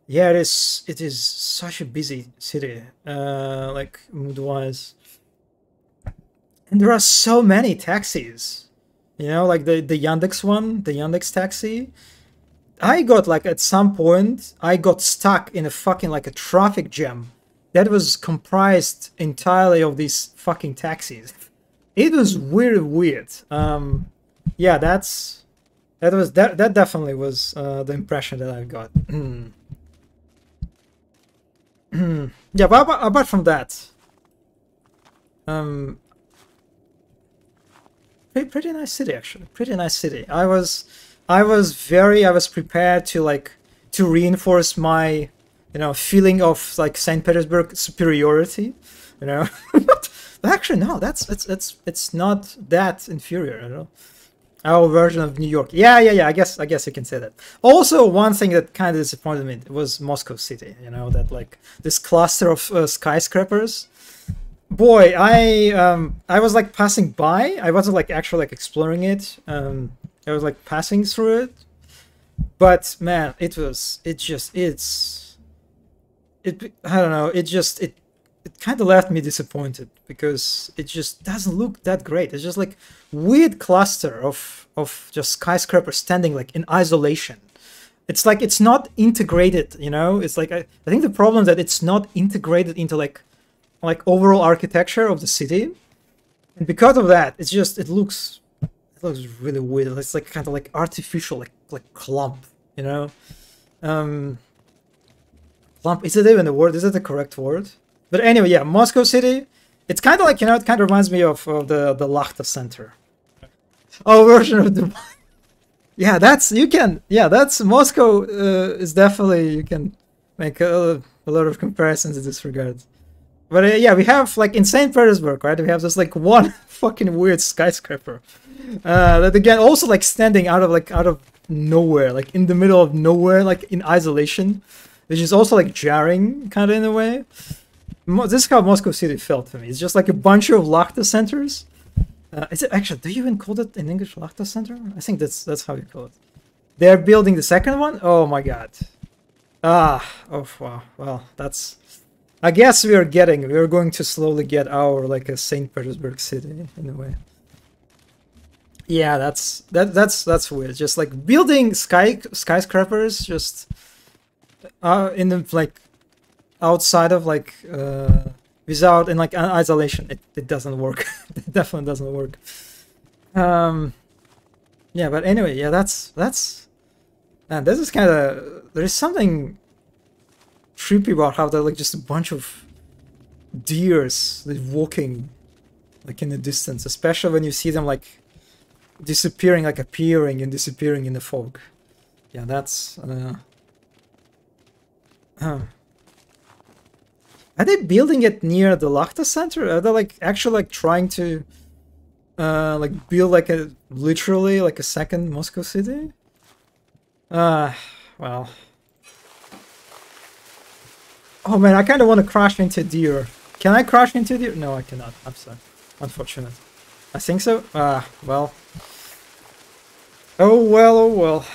A: Yeah, it is. It is such a busy city, like mood-wise, and there are so many taxis. You know, like the Yandex one, the Yandex taxi. I got like at some point, I got stuck in a fucking like a traffic jam that was comprised entirely of these fucking taxis. It was weird. Yeah, that definitely was the impression that I got. Yeah, but apart from that, um, pretty nice city actually. Pretty nice city. I was prepared to like to reinforce my, you know, feeling of like Saint Petersburg superiority, you know. But actually, no, it's not that inferior, you know. Our version of New York. Yeah. I guess you can say that. Also, one thing that kind of disappointed me was Moscow City. You know, that like this cluster of skyscrapers. Boy, I was like passing by. I wasn't like actually like exploring it. I was like passing through it. But man, I don't know. It kind of left me disappointed because it just doesn't look that great. It's just like weird cluster of just skyscrapers standing like in isolation. It's like it's not integrated, you know. It's like I think the problem is that it's not integrated into like overall architecture of the city, and because of that, it looks really weird. It's like kind of like artificial, like clump, you know. Um, Clump, is it even the word? Is it the correct word? But anyway, yeah, Moscow City. It's kind of like, you know, it kind of reminds me of the Lachta Center. Oh, version of the. Yeah, that's Moscow. Is definitely you can make a lot of comparisons in this regard. But yeah, we have like in Saint Petersburg, right? We have this like one fucking weird skyscraper that again also like standing out of nowhere, like in the middle of nowhere, like in isolation, which is also like jarring kind of in a way. This is how Moscow City felt to me. It's just like a bunch of Lachta centers. Is it actually? Do you even call it in English Lachta Center? I think that's how you call it. They're building the second one. Oh my god. Oh wow. Well, that's. I guess we're going to slowly get our like a Saint Petersburg city in a way. Yeah, that's weird. Just like building skyscrapers, just in the like outside of like without in like isolation, it doesn't work. It definitely doesn't work. Yeah, but anyway, yeah, that's man. This is kind of there is something trippy about how they're like just a bunch of deers like, walking like in the distance, especially when you see them like disappearing, like appearing and disappearing in the fog. Yeah, that's. Are they building it near the Lachta Center? Are they like actually like trying to like build like a literally like a second Moscow City? Well. Oh man, I kind of want to crash into deer. Can I crash into deer? No, I cannot. I'm sorry. Unfortunate. I think so. Well. Oh well, oh well.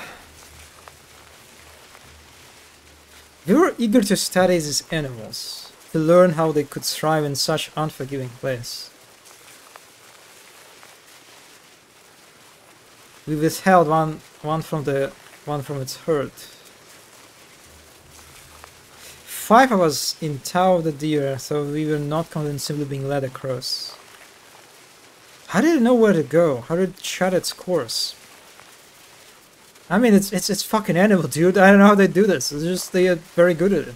A: We were eager to study these animals, to learn how they could thrive in such unforgiving place. We withheld one from its herd. 5 of us in tow of the deer, so we were not convincingly being led across. How did it know where to go? How did it chart its course? I mean, it's fucking animal, dude. I don't know how they do this. It's just they are very good at it.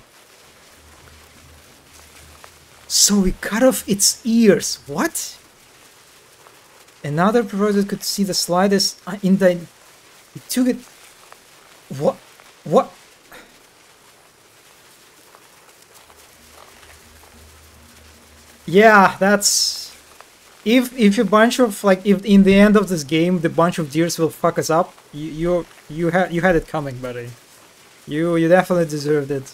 A: So we cut off its ears. What? Another proposal could see the slightest in the. He took it. What? What? Yeah, that's. If a bunch of like if in the end of this game the bunch of deers will fuck us up, you had it coming, buddy. You definitely deserved it.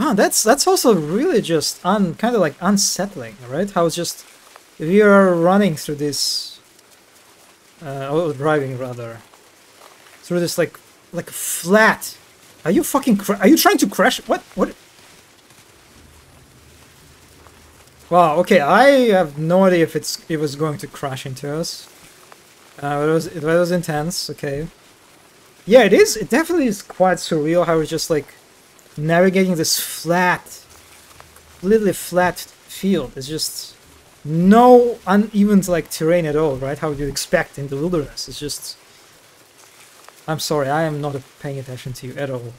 A: Oh, that's also really just kind of like unsettling, right? How it's just we are running through this, or driving rather, through this like flat. Are you fucking? Are you trying to crash? What? What? Wow. Okay, I have no idea if it was going to crash into us. It was intense. Okay. Yeah, it is. It definitely is quite surreal how it's just like navigating this flat, completely flat field. It's just no uneven like terrain at all, right? How you'd expect in the wilderness. It's just. I'm sorry, I am not paying attention to you at all.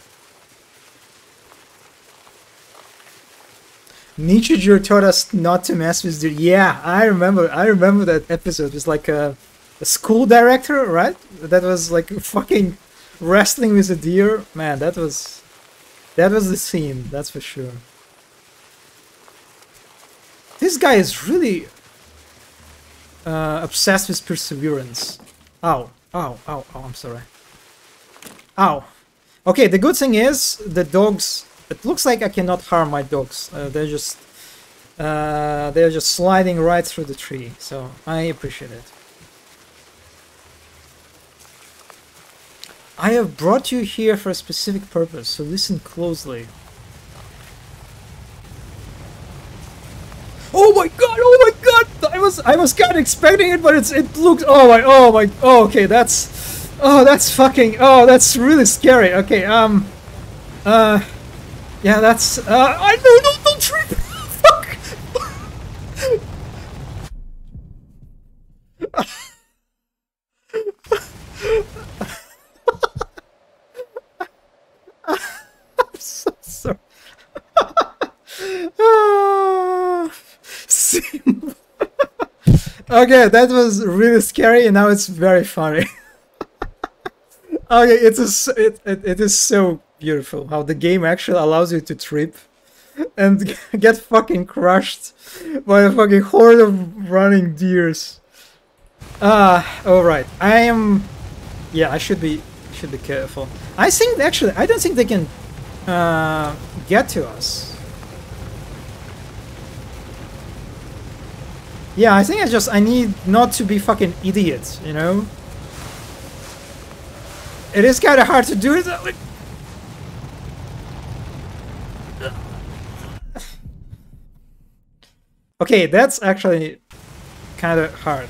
A: Nichijou taught us not to mess with deer. Yeah, I remember that episode. It was like a school director, right? That was like fucking wrestling with a deer. Man, that was the scene, that's for sure. This guy is really obsessed with perseverance. Ow, ow, ow, ow, I'm sorry. Ow. Okay, the good thing is, the dogs... It looks like I cannot harm my dogs. They're just sliding right through the tree, so I appreciate it. I have brought you here for a specific purpose, so listen closely. Oh my god! Oh my god! I was kind of expecting it, but it looked. Oh, okay, that's fucking. Oh, that's really scary. Okay, yeah, that's. I don't trip. Fuck. I'm so sorry. Okay, that was really scary, and now it's very funny. Okay, it is so beautiful how the game actually allows you to trip and get fucking crushed by a fucking horde of running deers. Alright. Yeah, I should be careful. I think actually I don't think they can get to us. Yeah, I think I need not to be fucking idiots, you know? It is kind of hard to do it that way. Okay, that's actually kind of hard.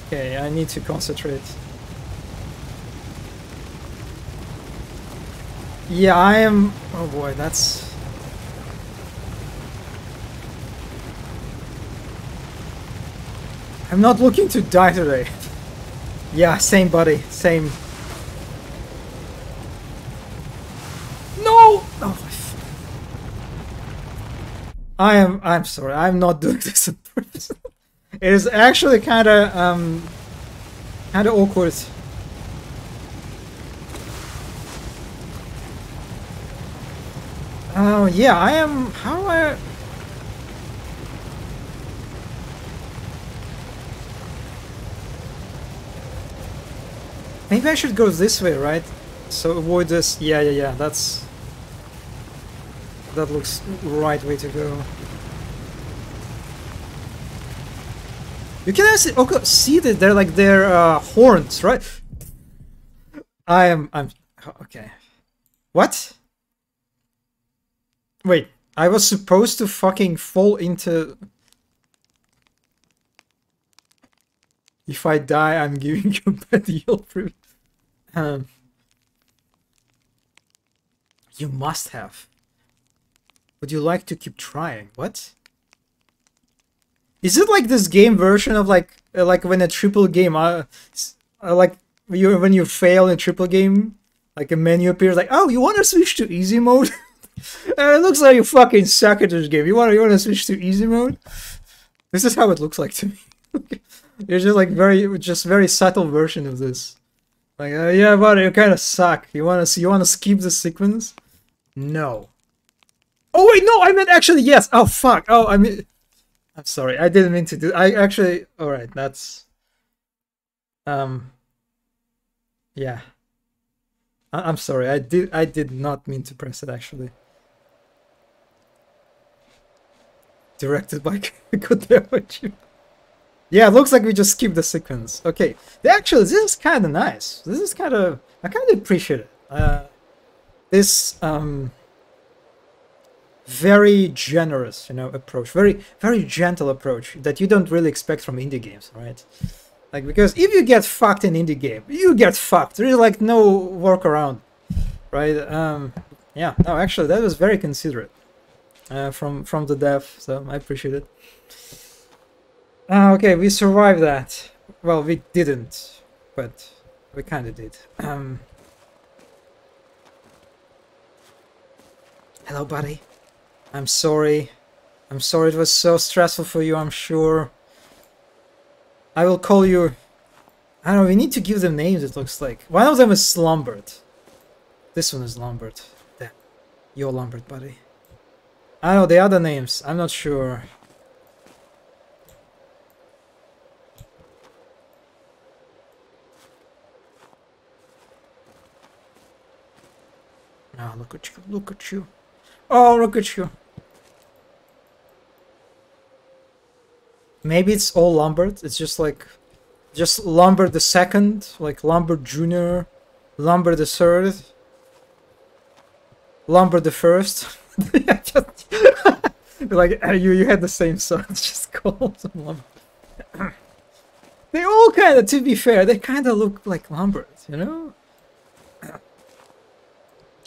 A: Okay, I need to concentrate. Yeah, I am... Oh boy, that's... I'm not looking to die today. Yeah, same buddy, same. No! Oh, I'm sorry, I'm not doing this on purpose. It is actually kinda awkward. Oh yeah, I am... How do I... Maybe I should go this way, right? So avoid this. Yeah, that looks right way to go. You can actually see that they're like their horns, right? I'm okay. What? Wait, I was supposed to fucking fall into... If I die, I'm giving you a bad heal fruit. You must have. Would you like to keep trying? What? Is it like this game version of like when a triple game, like when you fail in a triple game, like a menu appears like, oh, you want to switch to easy mode? It looks like you fucking suck at this game. You want to switch to easy mode? This is how it looks like to me. It's just like very subtle version of this. Like, yeah, but you kind of suck. You want to skip the sequence? No. Oh wait, no, I meant actually yes. Oh fuck. Oh, I mean, I'm sorry. I didn't mean to do. I actually. All right, that's. Yeah. I'm sorry. I did not mean to press it actually. directed by Kotaro. Yeah, it looks like we just skipped the sequence. Okay, actually, this is kind of nice. This is kind of, I kind of appreciate it. This very generous, you know, approach, very gentle approach that you don't really expect from indie games, right? Like, because if you get fucked in indie game, you get fucked. There is like no workaround, right? Yeah, no, actually, that was very considerate from the dev, so I appreciate it. Okay, we survived that. Well, we didn't, but we kind of did. Hello, buddy. I'm sorry. I'm sorry it was so stressful for you, I'm sure. I will call you... I don't know, we need to give them names, it looks like. One of them is Lambert. This one is Lambert. Damn. You're Lambert, buddy. I don't know, the other names, I'm not sure. Oh, look at you, look at you. Oh, look at you. Maybe it's all Lambert. It's just like, just Lambert the second, like Lambert Jr., Lambert the third, Lambert the first. Like you had the same son. Just call them Lambert. They all kind of, to be fair, they kind of look like Lambert, you know.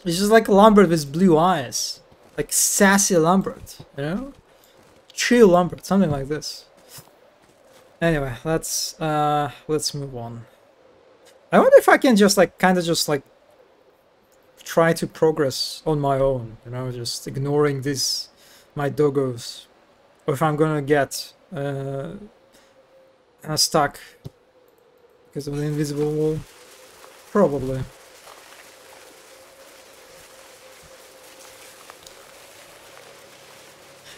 A: It's just like Lambert with blue eyes, like sassy Lambert, you know, chill Lambert, something like this. Anyway, let's move on. I wonder if I can just like kind of just like try to progress on my own, you know, just ignoring this my doggos, or if I'm gonna get stuck because of the invisible wall, probably.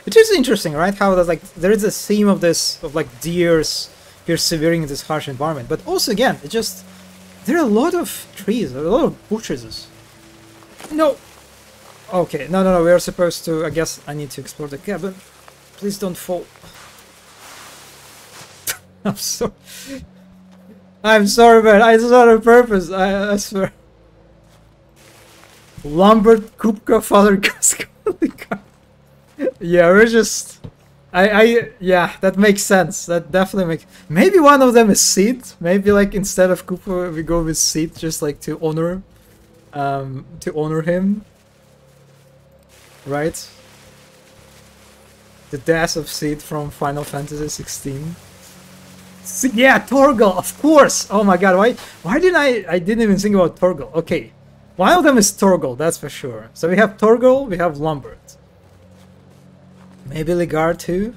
A: It is interesting, right? How there's like there is a theme of this of like deers persevering in this harsh environment, but also again, it just there are a lot of trees, there are a lot of bushes. No. Okay, no. We are supposed to. I guess I need to explore the cabin. Please don't fall. I'm so. I'm sorry, man. It's not on purpose. I swear. Lambert, Kupka, Father Kaska. Yeah, we're just... yeah, that makes sense. That definitely makes... Maybe one of them is Sid. Maybe, like, instead of Cooper, we go with Sid, just, like, to honor him. Right? The death of Sid from Final Fantasy 16. Yeah, Torgal, of course! Oh my god, why didn't I didn't even think about Torgal. Okay, one of them is Torgal, that's for sure. So we have Torgal, we have Lambert. Maybe Ligard too?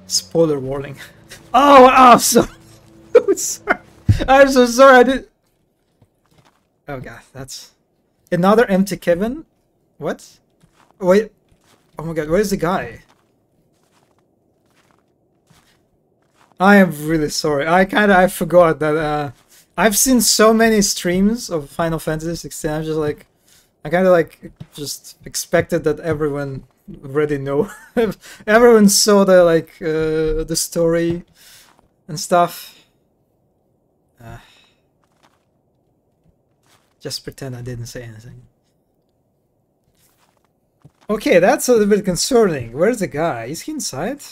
A: Spoiler warning. Oh, so sorry. I'm so sorry, I did... Oh god, that's... Another empty cabin? What? Wait. Oh my god, where's the guy? I am really sorry. I forgot that I've seen so many streams of Final Fantasy 16. I'm just like, I kind of like just expected that everyone already know. Everyone saw the like the story and stuff. Just pretend I didn't say anything. Okay, that's a little bit concerning. Where's the guy? Is he inside?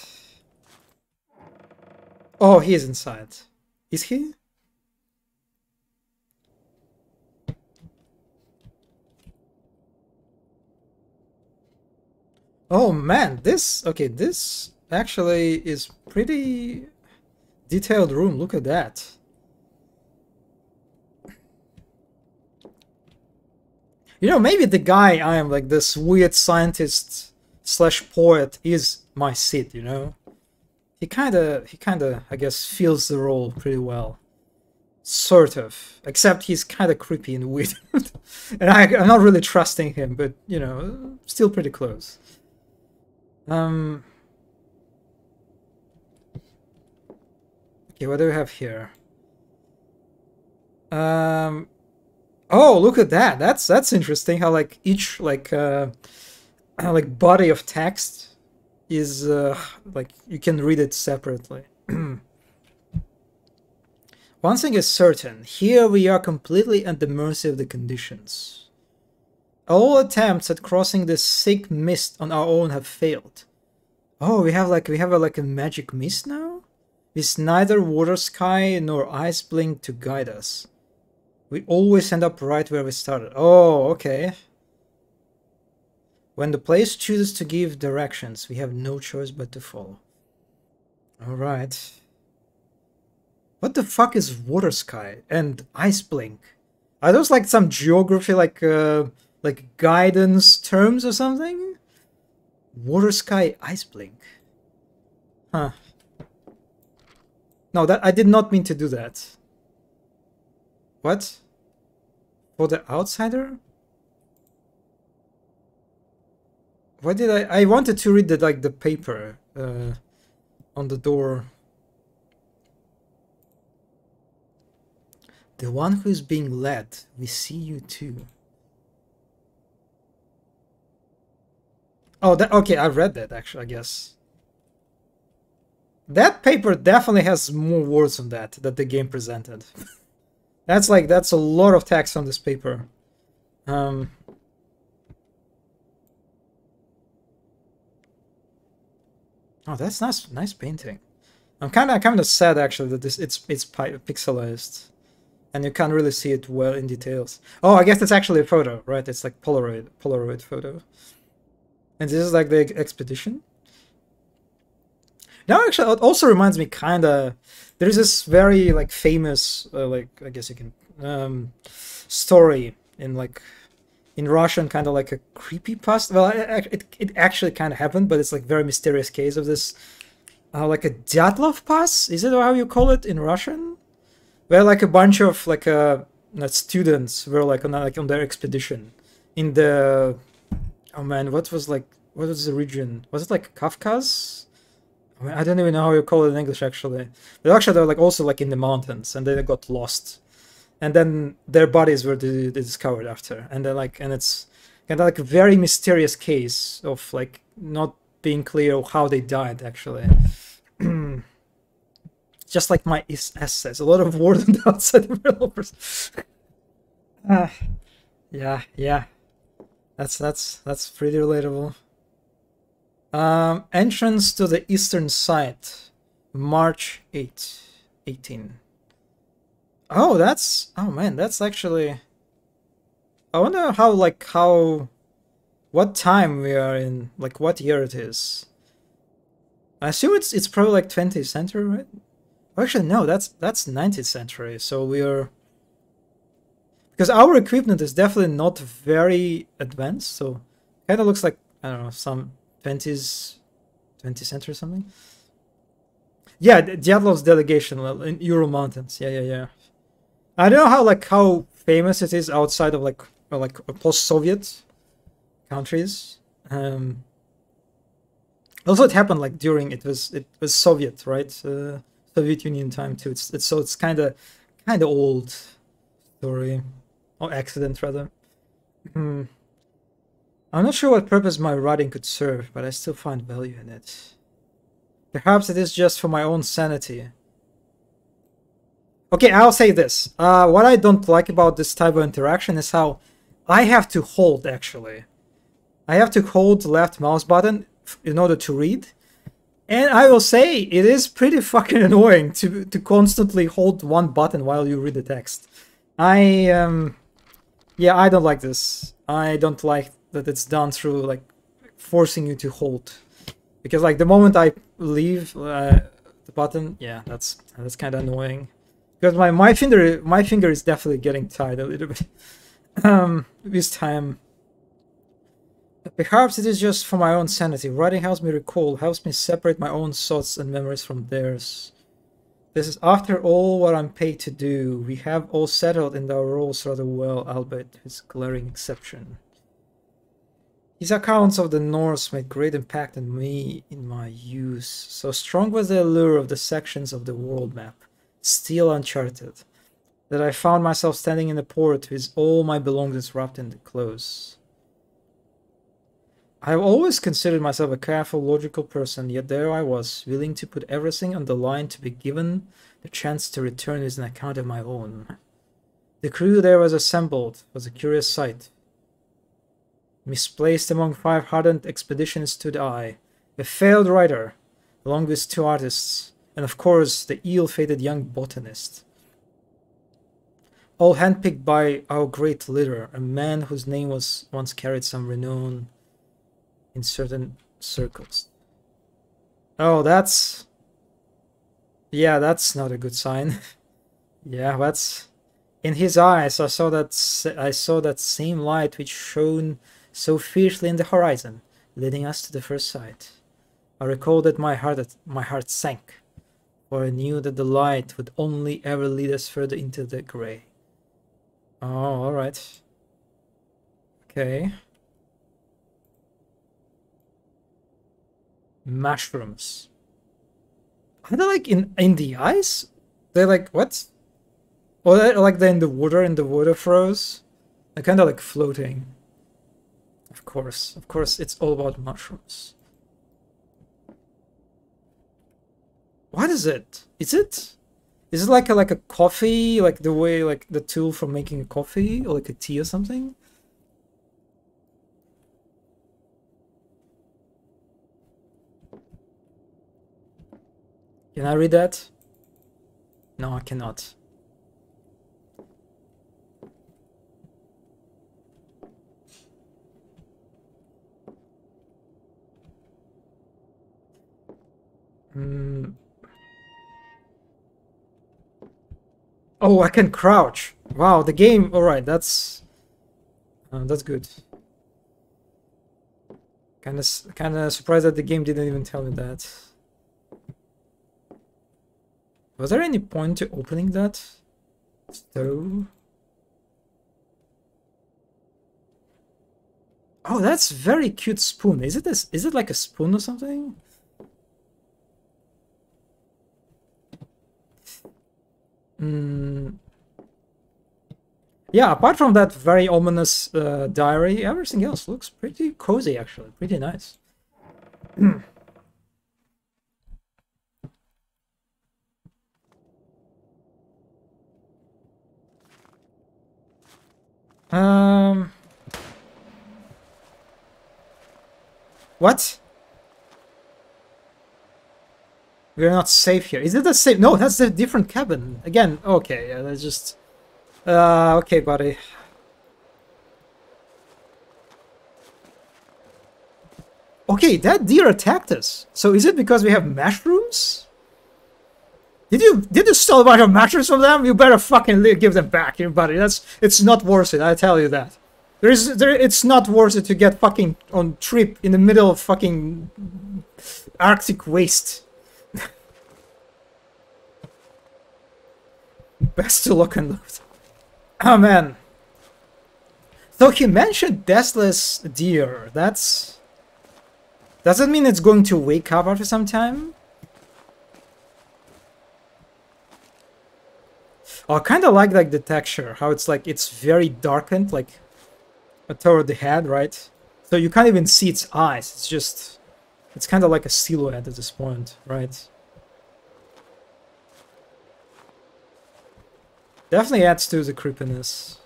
A: Oh, he is inside. Is he? Oh man, this... Okay, this actually is pretty detailed room. Look at that. You know, maybe the guy I am, like this weird scientist slash poet, is my Sid, you know? He kinda, I guess, feels the role pretty well. Sort of. Except he's kinda creepy and weird. And I'm not really trusting him, but, you know, still pretty close. Okay, what do we have here? Oh, look at that. That's interesting how like each like body of text is like you can read it separately. One thing is certain, here we are completely at the mercy of the conditions. All attempts at crossing this thick mist on our own have failed. Oh, we have a magic mist now? With neither water sky nor ice blink to guide us. We always end up right where we started. Oh, okay. When the place chooses to give directions, we have no choice but to follow. Alright. What the fuck is water sky and ice blink? Are those like some geography like guidance terms or something? Water sky ice blink. Huh. No, that I did not mean to do that. What? For the outsider? Why did I wanted to read the paper on the door. The one who is being led, we see you too. Oh, okay, I read that actually, I guess. That paper definitely has more words on that the game presented. That's a lot of text on this paper. Oh, that's nice painting. I'm kind of sad actually that it's pixelized, and you can't really see it well in details. Oh, I guess that's actually a photo, right? It's like Polaroid photo. And this is like the expedition. Now, actually, it also reminds me kinda. There's this very like famous I guess you can story in Russian, kind of like a creepypasta. Well, it actually kind of happened, but it's like very mysterious case of this, like a Dyatlov Pass. Is it how you call it in Russian? Where like a bunch of students were like on their expedition in the, oh man, what was the region? Was it like Kafkaz? I mean, I don't even know how you call it in English actually. But actually they're like also like in the mountains, and they got lost. And then their bodies were discovered after, and it's kind of like a very mysterious case of like not being clear how they died actually. Just like my essays, a lot of word on the outside developers. Yeah, that's pretty relatable. Entrance to the eastern side, March 8, 18. Oh, man, that's actually. I wonder what time we are in, like what year it is. I assume it's probably like 20th century, right? Actually, no, that's 19th century. So we are, because our equipment is definitely not very advanced. So kind of looks like, I don't know, some 20th century or something. Yeah, Dyatlov's delegation in Ural Mountains. Yeah. I don't know how famous it is outside of like post-Soviet countries. Also, it happened like during it was Soviet, right? Soviet Union time too. It's kind of old story, or accident rather. I'm not sure what purpose my writing could serve, but I still find value in it. Perhaps it is just for my own sanity. Okay, I'll say this. What I don't like about this type of interaction is how I have to hold, actually. I have to hold the left mouse button in order to read. And I will say, it is pretty fucking annoying to constantly hold one button while you read the text. Yeah, I don't like this. I don't like that it's done through, like, forcing you to hold. Because, like, the moment I leave the button, yeah, that's kind of annoying. Because my finger is definitely getting tired a little bit with time. Perhaps it is just for my own sanity. Writing helps me recall, helps me separate my own thoughts and memories from theirs. This is, after all, what I'm paid to do. We have all settled in our roles rather well, albeit with glaring exception. His accounts of the Norse made great impact on me in my youth. So strong was the allure of the sections of the world map, still uncharted, that I found myself standing in the port with all my belongings wrapped in the clothes. I've always considered myself a careful, logical person, yet there I was, willing to put everything on the line to be given the chance to return with an account of my own. The crew there was assembled was a curious sight. Misplaced among 5 hardened expeditions stood I, a failed writer, along with 2 artists, and of course the ill-fated young botanist. All handpicked by our great leader, a man whose name was once carried some renown in certain circles. Oh, that's... yeah, that's not a good sign. Yeah, that's... in his eyes I saw that same light which shone so fiercely in the horizon, leading us to the first sight. I recalled that my heart sank, for I knew that the light would only ever lead us further into the grey. Oh, alright. Okay. Mushrooms. Are they like in the ice? They're like, what? Or they're like they're in the water froze? They're kind of like floating. Of course, it's all about mushrooms. What is it? Is it like a coffee, like the way, like the tool for making a coffee, or like a tea or something? Can I read that? No, I cannot. Oh, I can crouch. Wow, the game. All right, that's good. Kind of surprised that the game didn't even tell me that. Was there any point to opening that stove? Oh, that's very cute spoon. Is it like a spoon or something? Yeah, apart from that very ominous diary, everything else looks pretty cozy, actually. Pretty nice. What? We're not safe here. Is it the same? No, that's a different cabin. Again, okay, yeah, that's just... okay, buddy. Okay, that deer attacked us. So is it because we have mushrooms? Did you steal a bunch of mushrooms from them? You better fucking give them back, buddy. It's not worth it, I tell you that. It's not worth it to get fucking on trip in the middle of fucking Arctic waste. Best to look and look. Oh man. So he mentioned deathless deer. Does that mean it's going to wake up after some time? Oh, I kind of like the texture, how it's very darkened, like toward the head, right? So you can't even see its eyes. It's kind of like a silhouette at this point, right? Definitely adds to the creepiness.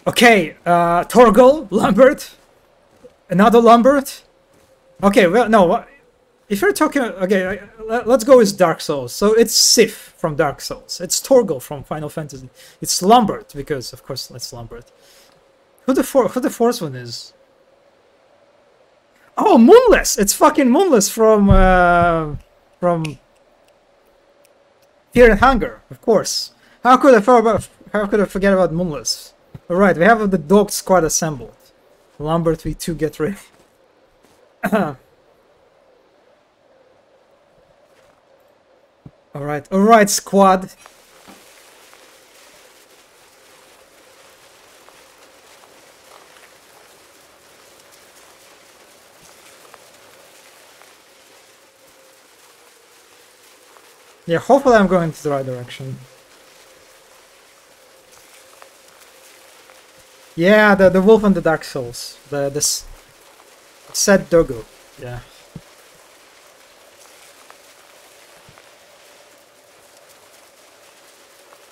A: Okay, Torgal, Lambert, another Lambert. Okay, well, no, if you're talking, okay, let's go with Dark Souls. So it's Sif from Dark Souls. It's Torgal from Final Fantasy. It's Lambert because, of course, that's Lambert. Who the fourth one is? Oh, Moonless! It's fucking Moonless from Fear and Hunger, of course. How could I forget about Moonless? All right, we have the dog squad assembled. Lambert, we too get ready. All right, squad. Yeah, hopefully I'm going to the right direction. Yeah, the wolf and the Dark Souls. Sad doggo. Yeah.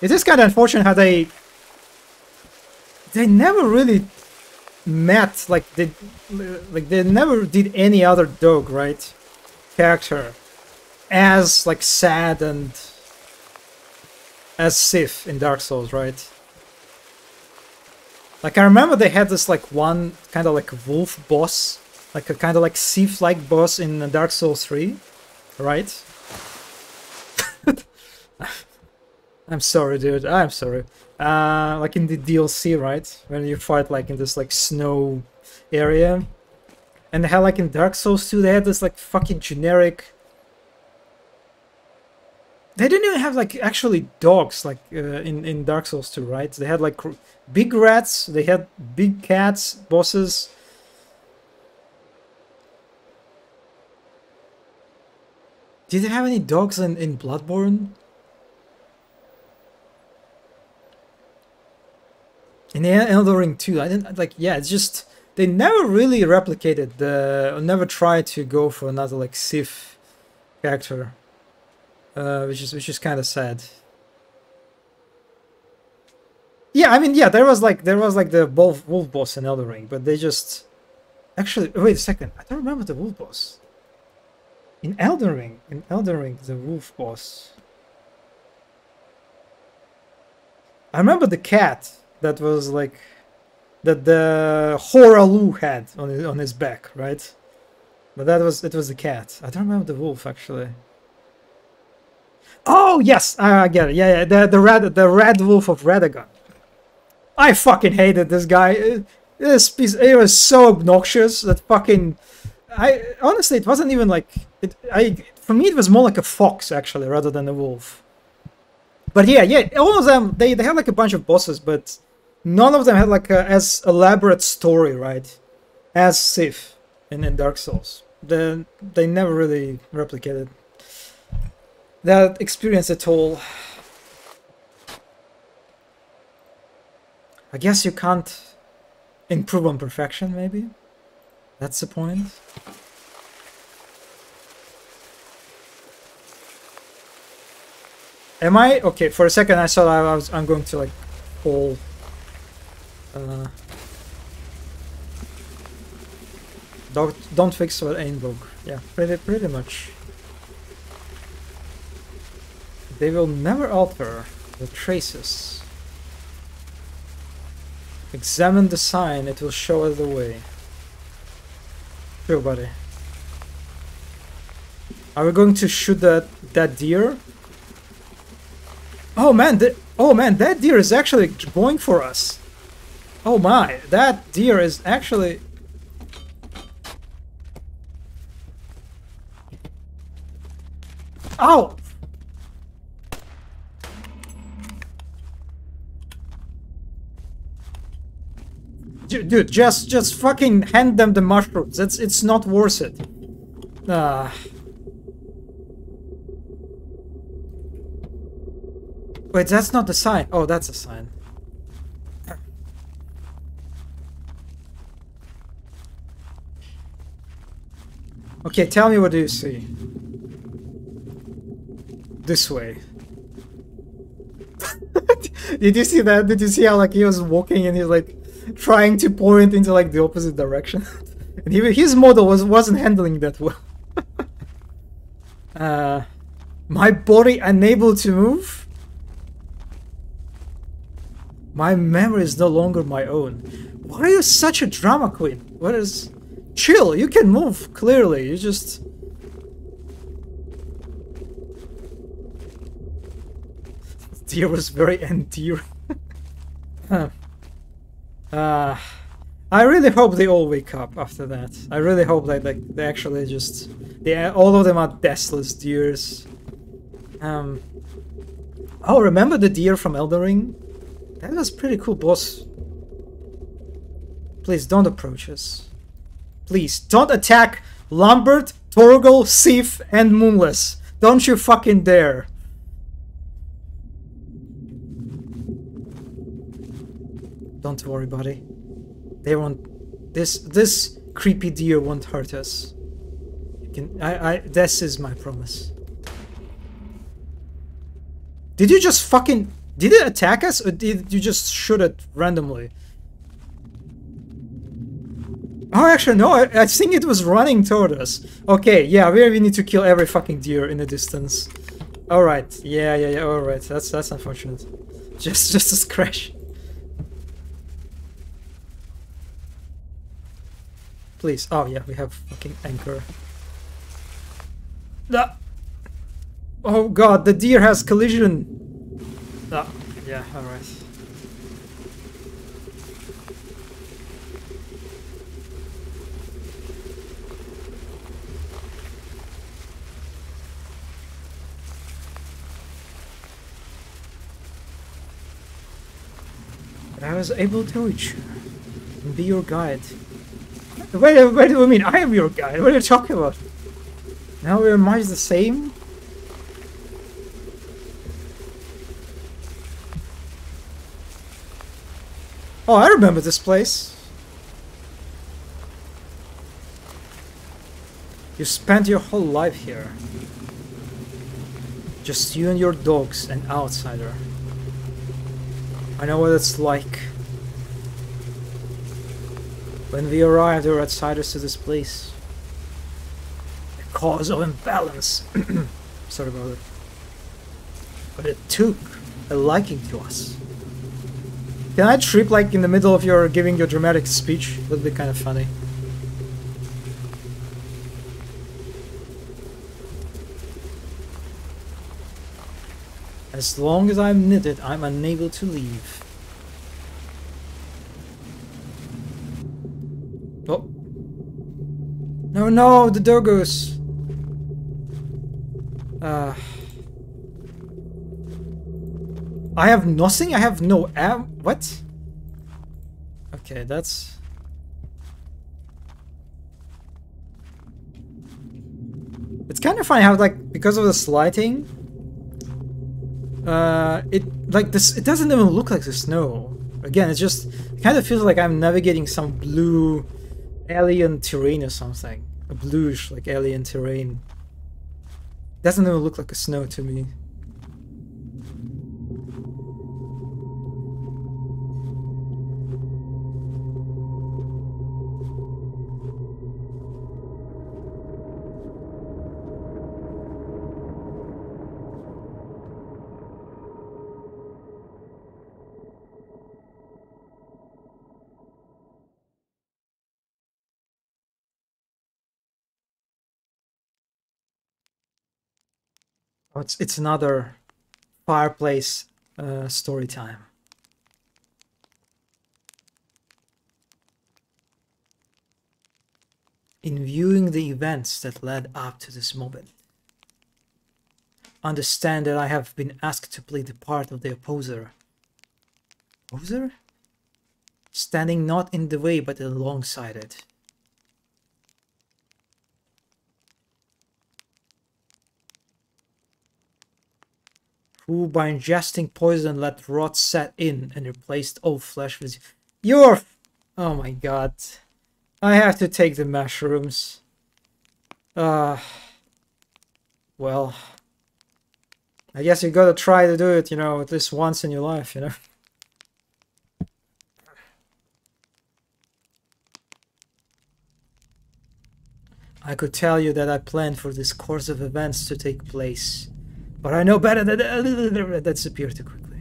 A: It is kind of unfortunate how they never really met, like they never did any other dog, right, character as like sad and as Sif in Dark Souls, right? Like I remember they had this like one kind of like wolf boss, like a kind of like Sif-like boss in Dark Souls 3, right? I'm sorry, dude. I'm sorry. Like in the DLC, right? When you fight like in this like snow area, and they had like in Dark Souls 2, they had this like fucking generic. They didn't even have like actually dogs like in Dark Souls 2, right? They had like big rats. They had big cats, bosses. Did they have any dogs in Bloodborne? In Elden Ring 2, I didn't like. Yeah, it's just they never really replicated the, never tried to go for another like Sif character, which is kind of sad. Yeah, I mean, yeah, there was like the wolf boss in Elden Ring, but they just actually wait a second. I don't remember the wolf boss in Elden Ring. In Elden Ring, the wolf boss. I remember the cat. That was like that the Horalu had on his back, right? But it was the cat. I don't remember the wolf actually. Oh yes, I get it. Yeah, yeah, the red wolf of Radagon. I fucking hated this guy. This piece, it was so obnoxious that fucking. I honestly, it wasn't even like it. For me, it was more like a fox actually, rather than a wolf. But yeah, all of them they had like a bunch of bosses, but none of them had like a as elaborate story, right, as Sif in Dark Souls. They never really replicated that experience at all. I guess you can't improve on perfection, maybe? That's the point? Am I? Okay, for a second I thought I'm going to like fall. Don't fix what Ainbog. Yeah, pretty much. They will never alter the traces. Examine the sign, it will show us the way. Sure, buddy. Are we going to shoot that deer? Oh man, that deer is actually going for us. Oh my, that deer is actually... Ow! Dude, just fucking hand them the mushrooms. It's not worth it. Wait, that's not the sign. Oh, that's a sign. Okay, tell me, what do you see? This way. Did you see that? Did you see how like he was walking and he's like trying to point into like the opposite direction? And his model wasn't handling that well. My body unable to move? My memory is no longer my own. Why are you such a drama queen? What is... Chill, you can move, clearly. You just... Deer was very endearing. I really hope they all wake up after that. I really hope that like they actually just... all of them are deathless deers. Oh, remember the deer from Elden Ring? That was pretty cool, boss. Please don't approach us. Please don't attack Lambert, Torgal, Sif, and Moonless. Don't you fucking dare. Don't worry, buddy. They won't... This creepy deer won't hurt us. This is my promise. Did you just fucking... Did it attack us, or did you just shoot it randomly? Oh, actually, no, I think it was running toward us. Okay, yeah, we need to kill every fucking deer in the distance. Alright, yeah, alright, that's unfortunate. Just a crash. Please, oh yeah, we have fucking anchor. Oh god, the deer has collision. Yeah, alright. I was able to reach you and be your guide. Wait, do you mean I am your guide? What are you talking about? Now we're much the same? Oh, I remember this place. You spent your whole life here. Just you and your dogs, an outsider. I know what it's like. When we arrived, there were outsiders to this place. A cause of imbalance. Sorry about it. But it took a liking to us. Can I trip like in the middle of your giving your dramatic speech? That would be kind of funny. As long as I'm knitted, I'm unable to leave. Oh. No, the doggos. I have nothing? I have no what? Okay, that's... It's kind of funny how, like, because of the sliding, it doesn't even look like the snow. Again, it kind of feels like I'm navigating some blue alien terrain or something. A bluish, like, alien terrain. Doesn't even look like a snow to me. Oh, it's another fireplace story time. In viewing the events that led up to this moment, understand that I have been asked to play the part of the opposer. Opposer? Standing not in the way but alongside it. Who by ingesting poison let rot set in and replaced all flesh with... You're... Oh my god. I have to take the mushrooms. Well... I guess you gotta try to do it, you know, at least once in your life, you know? I could tell you that I planned for this course of events to take place. But I know better that disappeared too quickly.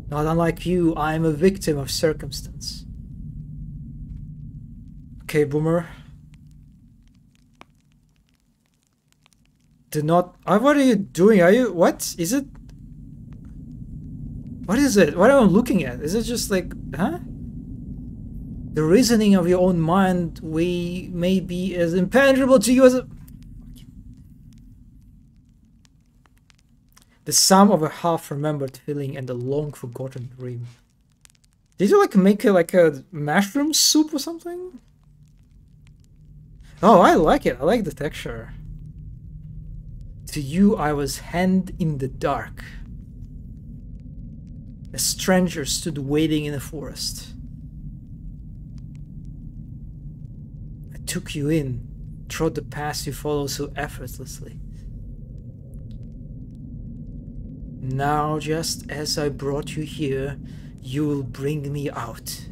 A: Not unlike you, I am a victim of circumstance. Okay, Boomer. Do not... what are you doing? Are you... What? Is it... What is it? What am I looking at? Is it just like... Huh? The reasoning of your own mind may be as impenetrable to you as a... The sum of a half-remembered feeling and a long-forgotten dream. Did you like make like a mushroom soup or something? Oh, I like it. I like the texture. To you, I was hand in the dark. A stranger stood waiting in the forest. I took you in, trod the path you follow so effortlessly. Now, just as I brought you here, you will bring me out.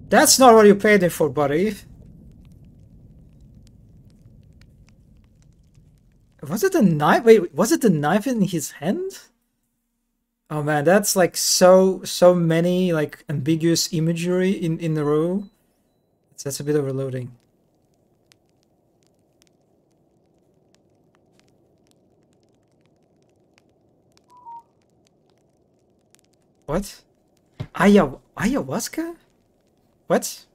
A: That's not what you paid me for, buddy. Was it a knife? Wait, was it the knife in his hand? Oh man, that's like so many like ambiguous imagery in a row. That's a bit overloading. What? Ayahuasca? What?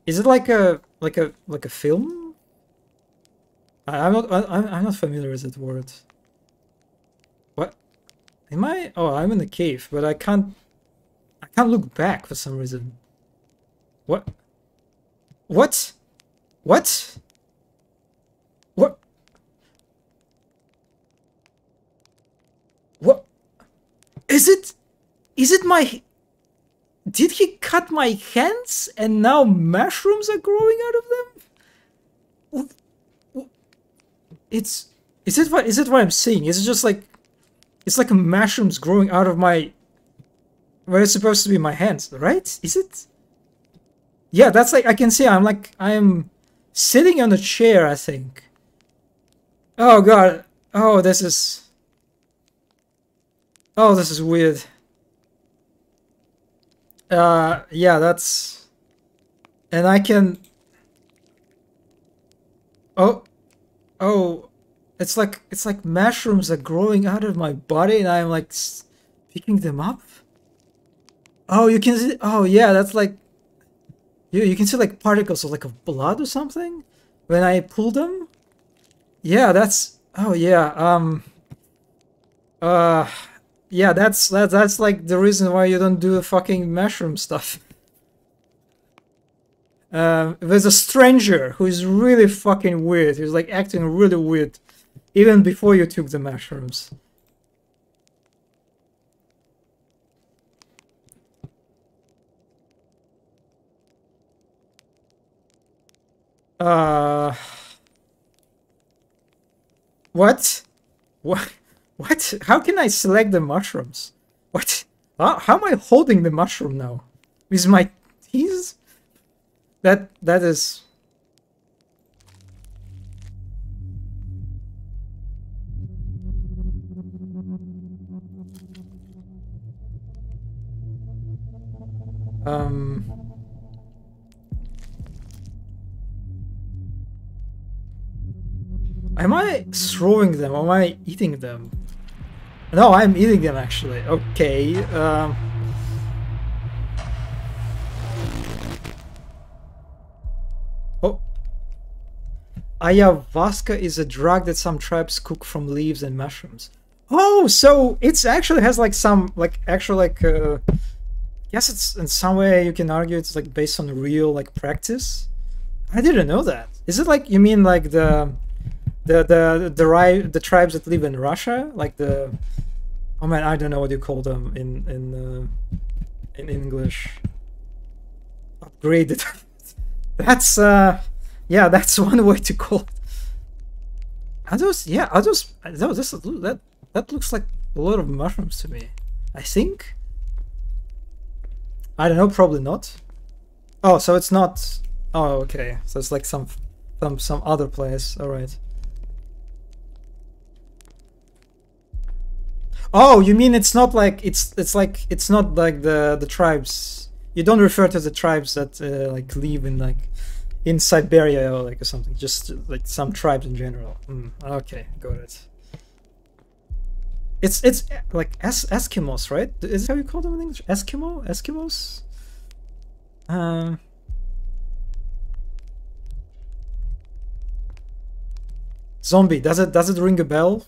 A: Is it like a film? I'm not familiar with that word. What? Am I? Oh, I'm in the cave, but I can't look back for some reason. What? What? What? What? What? Is it my... Did he cut my hands and now mushrooms are growing out of them? Is it what I'm seeing? Is it just like... It's like mushrooms growing out of my... Where it's supposed to be my hands, right? Is it? Yeah, that's like... I can see I'm sitting on a chair, I think. Oh god. Oh, this is... Oh, this is weird. Yeah, that's... And I can... Oh. It's like mushrooms are growing out of my body and I'm like picking them up. Oh, you can see... Oh, yeah, that's like... You can see like particles of like of blood or something when I pull them. Yeah, that's... Oh, yeah, yeah, that's like the reason why you don't do the fucking mushroom stuff. There's a stranger who is really fucking weird. He's like acting really weird, even before you took the mushrooms. What? What? What? How can I select the mushrooms? What? How am I holding the mushroom now? With my teeth? That is... Am I throwing them? Or am I eating them? No, I'm eating them actually. Okay. Oh. Ayahuasca is a drug that some tribes cook from leaves and mushrooms. Oh, so it's actually has like some yes, it's in some way you can argue it's like based on real like practice. I didn't know that. Is it like, you mean like the tribes that live in Russia, like the... Oh man, I don't know what you call them in English. Upgraded. That's yeah, that's one way to call it. Are those... Yeah, are those... No, that looks like a lot of mushrooms to me. I think. I don't know, probably not. Oh, so it's not... Oh, okay. So it's like some other place. All right. Oh, you mean it's not like it's not like the tribes. You don't refer to the tribes that like live in Siberia or something. Just like some tribes in general. Okay, got it. It's like Eskimos, right? Is that how you call them in English? Eskimos. Zombie. Does it ring a bell?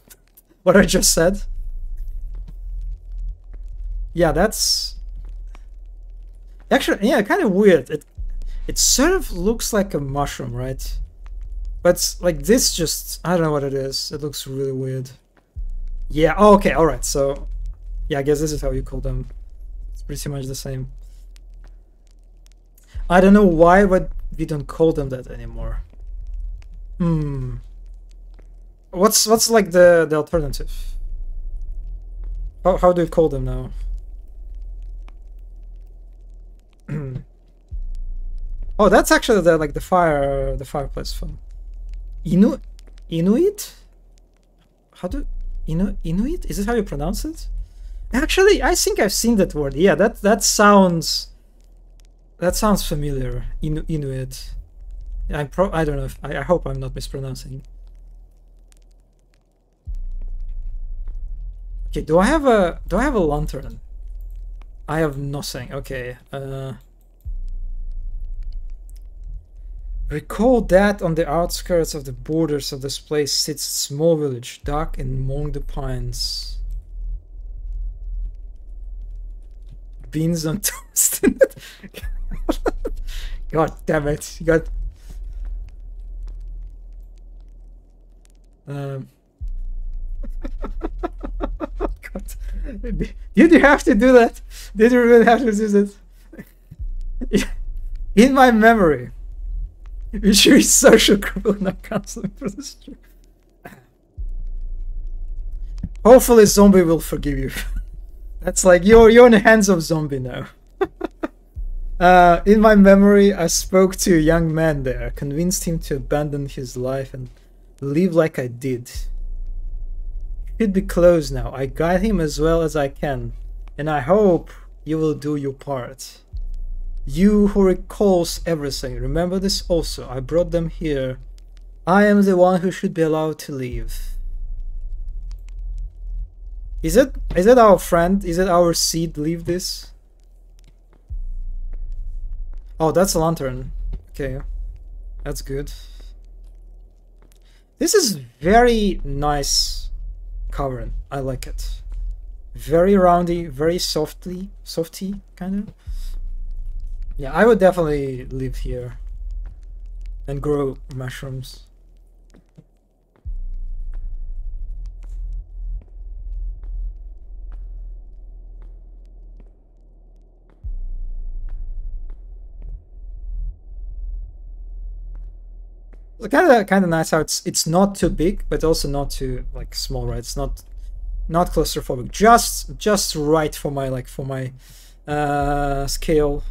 A: What I just said. Yeah, that's actually, yeah, kind of weird. It sort of looks like a mushroom, right? But like this, just I don't know what it is. It looks really weird. Yeah. Oh, okay. All right. So, yeah, I guess this is how you call them. It's pretty much the same. I don't know why, but we don't call them that anymore. What's like the alternative? How do you call them now? Oh, that's actually the fireplace phone. Inuit? How do Inuit? Is it how you pronounce it? Actually, I think I've seen that word. Yeah, that sounds familiar. Inuit. I don't know. I hope I'm not mispronouncing. Okay, do I have a lantern? I have nothing. Okay. Recall that on the outskirts of the borders of this place sits a small village, dark and among the pines. Beans on toast. God damn it! You got. God. Did you have to do that? Did you really have to do that? In my memory. Which is social group not counseling for this trip. Hopefully zombie will forgive you. That's like you're in the hands of zombie now. In my memory, I spoke to a young man there, convinced him to abandon his life and live like I did. He'd be close now. I guide him as well as I can, and I hope you will do your part. You who recalls everything, remember this also. I brought them here. I am the one who should be allowed to leave. Is it our friend? Is it our seed? Leave this? Oh, that's a lantern. Okay, that's good. This is very nice covering. I like it. Very roundy, very softy kind of. Yeah, I would definitely live here and grow mushrooms. It's kind of nice how it's not too big, but also not too like small, right? It's not claustrophobic. Just right for my scale.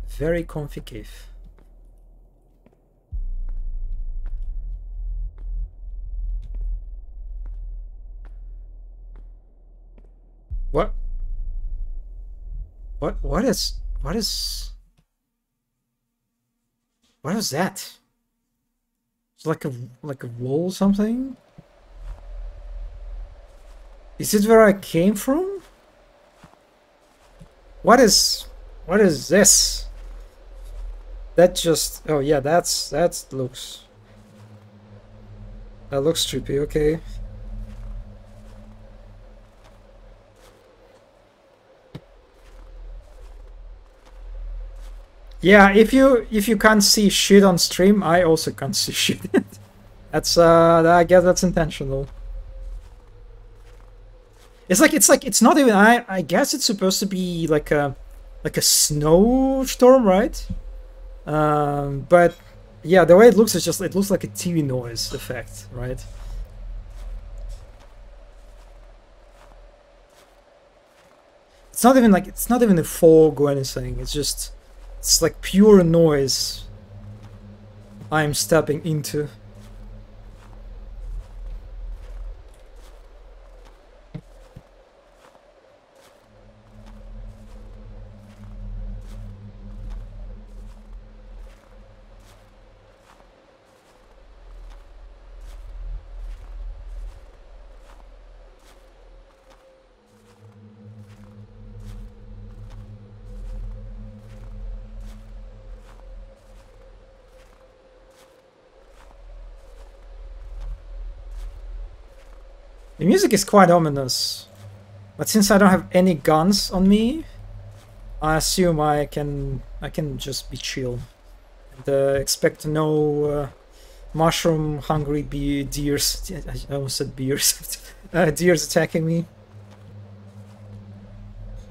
A: Very comfy cave. What is that? It's like a wall or something? Is it where I came from? What is this? That just, oh yeah, that looks trippy. Okay. Yeah, if you can't see shit on stream, I also can't see shit. That's I guess that's intentional. It's not even, I guess it's supposed to be like a snowstorm, right? But yeah, the way it looks is just, it looks like a TV noise effect, right? It's not even a fog or anything. It's like pure noise I'm stepping into. The music is quite ominous, but since I don't have any guns on me, I assume I can just be chill and expect no mushroom hungry deers. I almost said beers. Deers attacking me.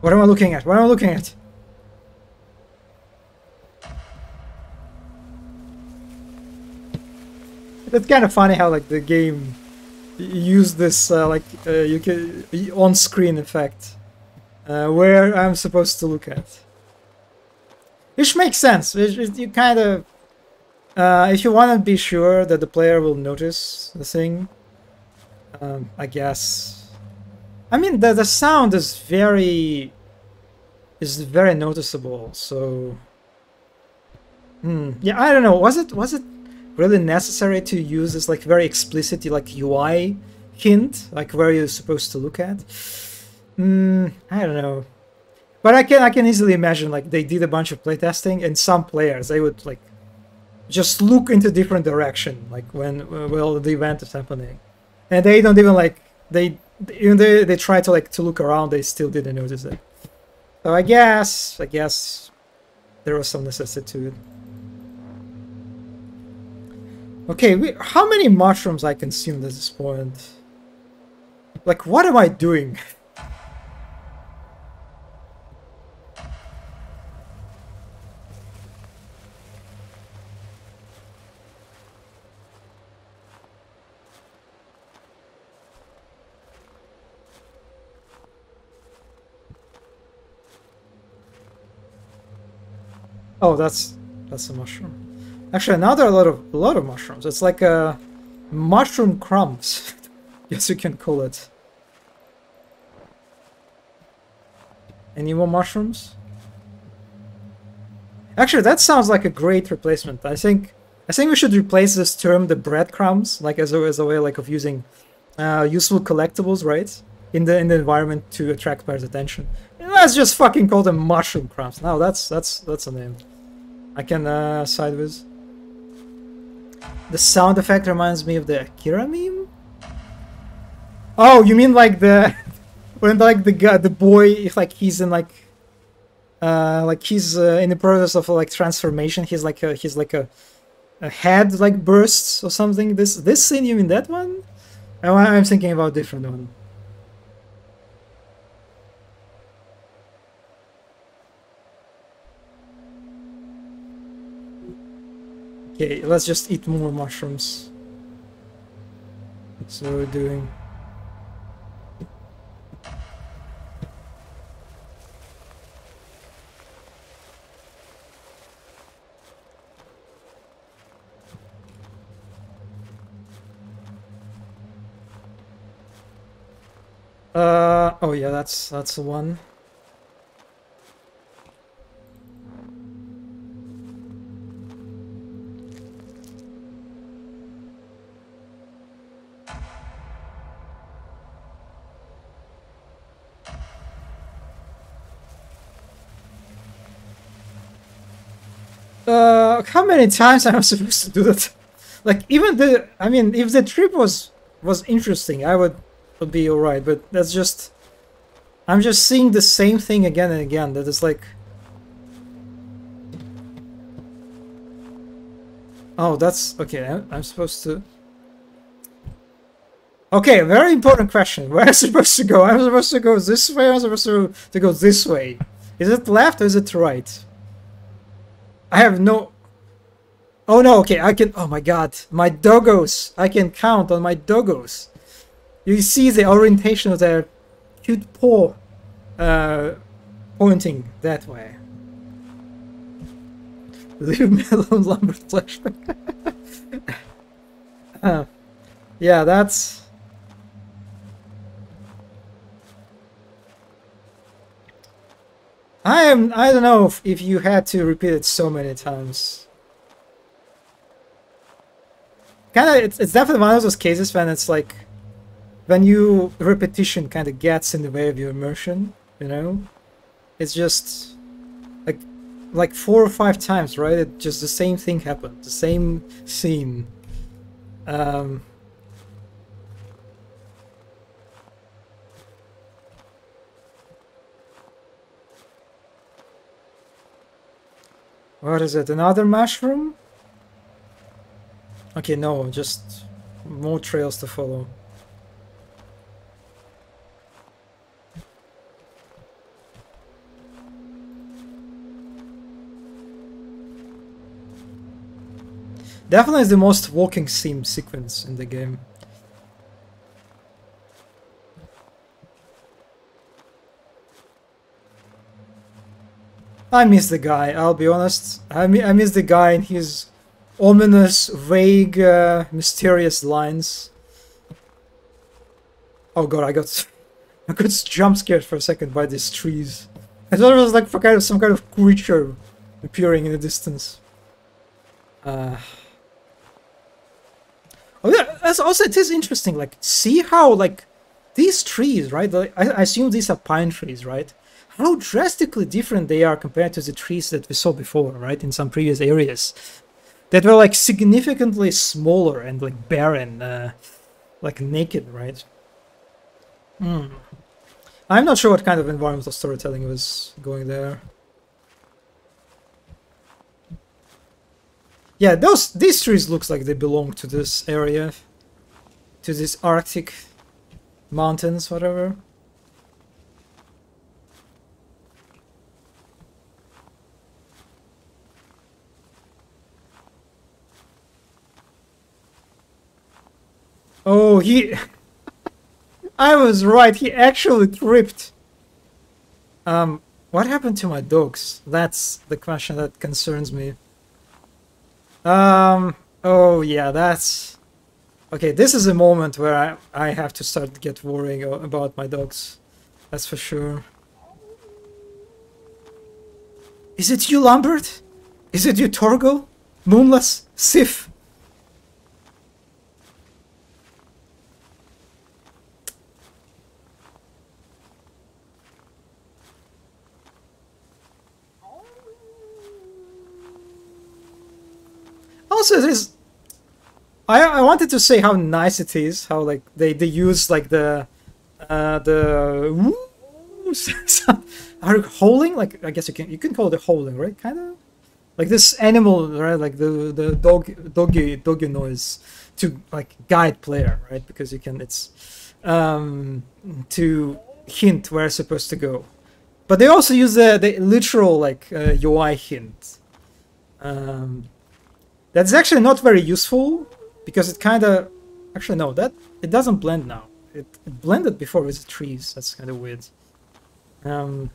A: What am I looking at? What am I looking at? It's kind of funny how like the game used this you can on-screen effect where I'm supposed to look at, which makes sense. You kind of if you want to be sure that the player will notice the thing, I guess. I mean the sound is very noticeable. So yeah, I don't know. Was it really necessary to use this like very explicit like UI hint, like where you're supposed to look at? I don't know, but I can easily imagine like they did a bunch of playtesting, and some players they would like just look into different direction like when well the event is happening, and they don't even like they try to like to look around, they still didn't notice it. So I guess there was some necessity to it. Okay, how many mushrooms I consumed at this point? Like, what am I doing? Oh, that's a mushroom. Actually, now there are a lot of mushrooms. It's like a mushroom crumbs. Yes, you can call it. Any more mushrooms? Actually, that sounds like a great replacement. I think we should replace this term, the breadcrumbs, like as a way like of using useful collectibles, right? In the environment to attract players' attention. And let's just fucking call them mushroom crumbs. Now that's a name I can side with. The sound effect reminds me of the Akira meme. Oh, you mean like the when like the boy, if like he's in like he's in the process of like transformation, he's like a head like bursts or something. This scene, you mean that one? Oh, I'm thinking about a different one. Okay, let's just eat more mushrooms. That's what we're doing. Oh yeah, that's the one. How many times am I supposed to do that? Like even I mean, if the trip was interesting, I would be alright. But that's just, I'm just seeing the same thing again and again. That is like, oh, that's okay. I'm supposed to. Okay, very important question. Where am I supposed to go? I'm supposed to go this way. I'm supposed to go this way. Is it left or is it right? I have no. Oh no, okay, I can. Oh my god, my doggos. I can count on my doggos. You see the orientation of their cute paw pointing that way. Leave me alone, Lambert flashback. Yeah, that's. I don't know if you had to repeat it so many times. Kinda, it's definitely one of those cases when it's like, when you repetition kind of gets in the way of your immersion, you know? It's just like 4 or 5 times, right? It just the same thing happened, the same scene. What is it? Another mushroom? Okay, no, just more trails to follow. Definitely is the most walking sim sequence in the game. I miss the guy, I'll be honest. I miss the guy and his ominous, vague, mysterious lines. Oh god, I got jump scared for a second by these trees. I thought it was like some kind of creature appearing in the distance. Oh yeah, also it is interesting. Like, see how like these trees, right? I assume these are pine trees, right? How drastically different they are compared to the trees that we saw before, right? In some previous areas that were like significantly smaller and like barren, like naked, right? I'm not sure what kind of environmental storytelling was going there. Yeah, these trees looks like they belong to this area, to this Arctic mountains, whatever. Oh, I was right, he actually tripped. What happened to my dogs? That's the question that concerns me. Oh yeah, that's... Okay, this is a moment where I have to start to get worrying about my dogs. That's for sure. Is it you, Lambert? Is it you, Torgal? Moonless? Sif? Also, this... I wanted to say how nice it is, how like they use like the are howling, like I guess you can call it a howling, right? Kind of like this animal, right? Like the doggy noise to like guide player, right? Because you can to hint where it's supposed to go. But they also use the literal like UI hint. That's actually not very useful because it kind of actually no, that it doesn't blend now. It blended before with the trees. That's kind of weird. But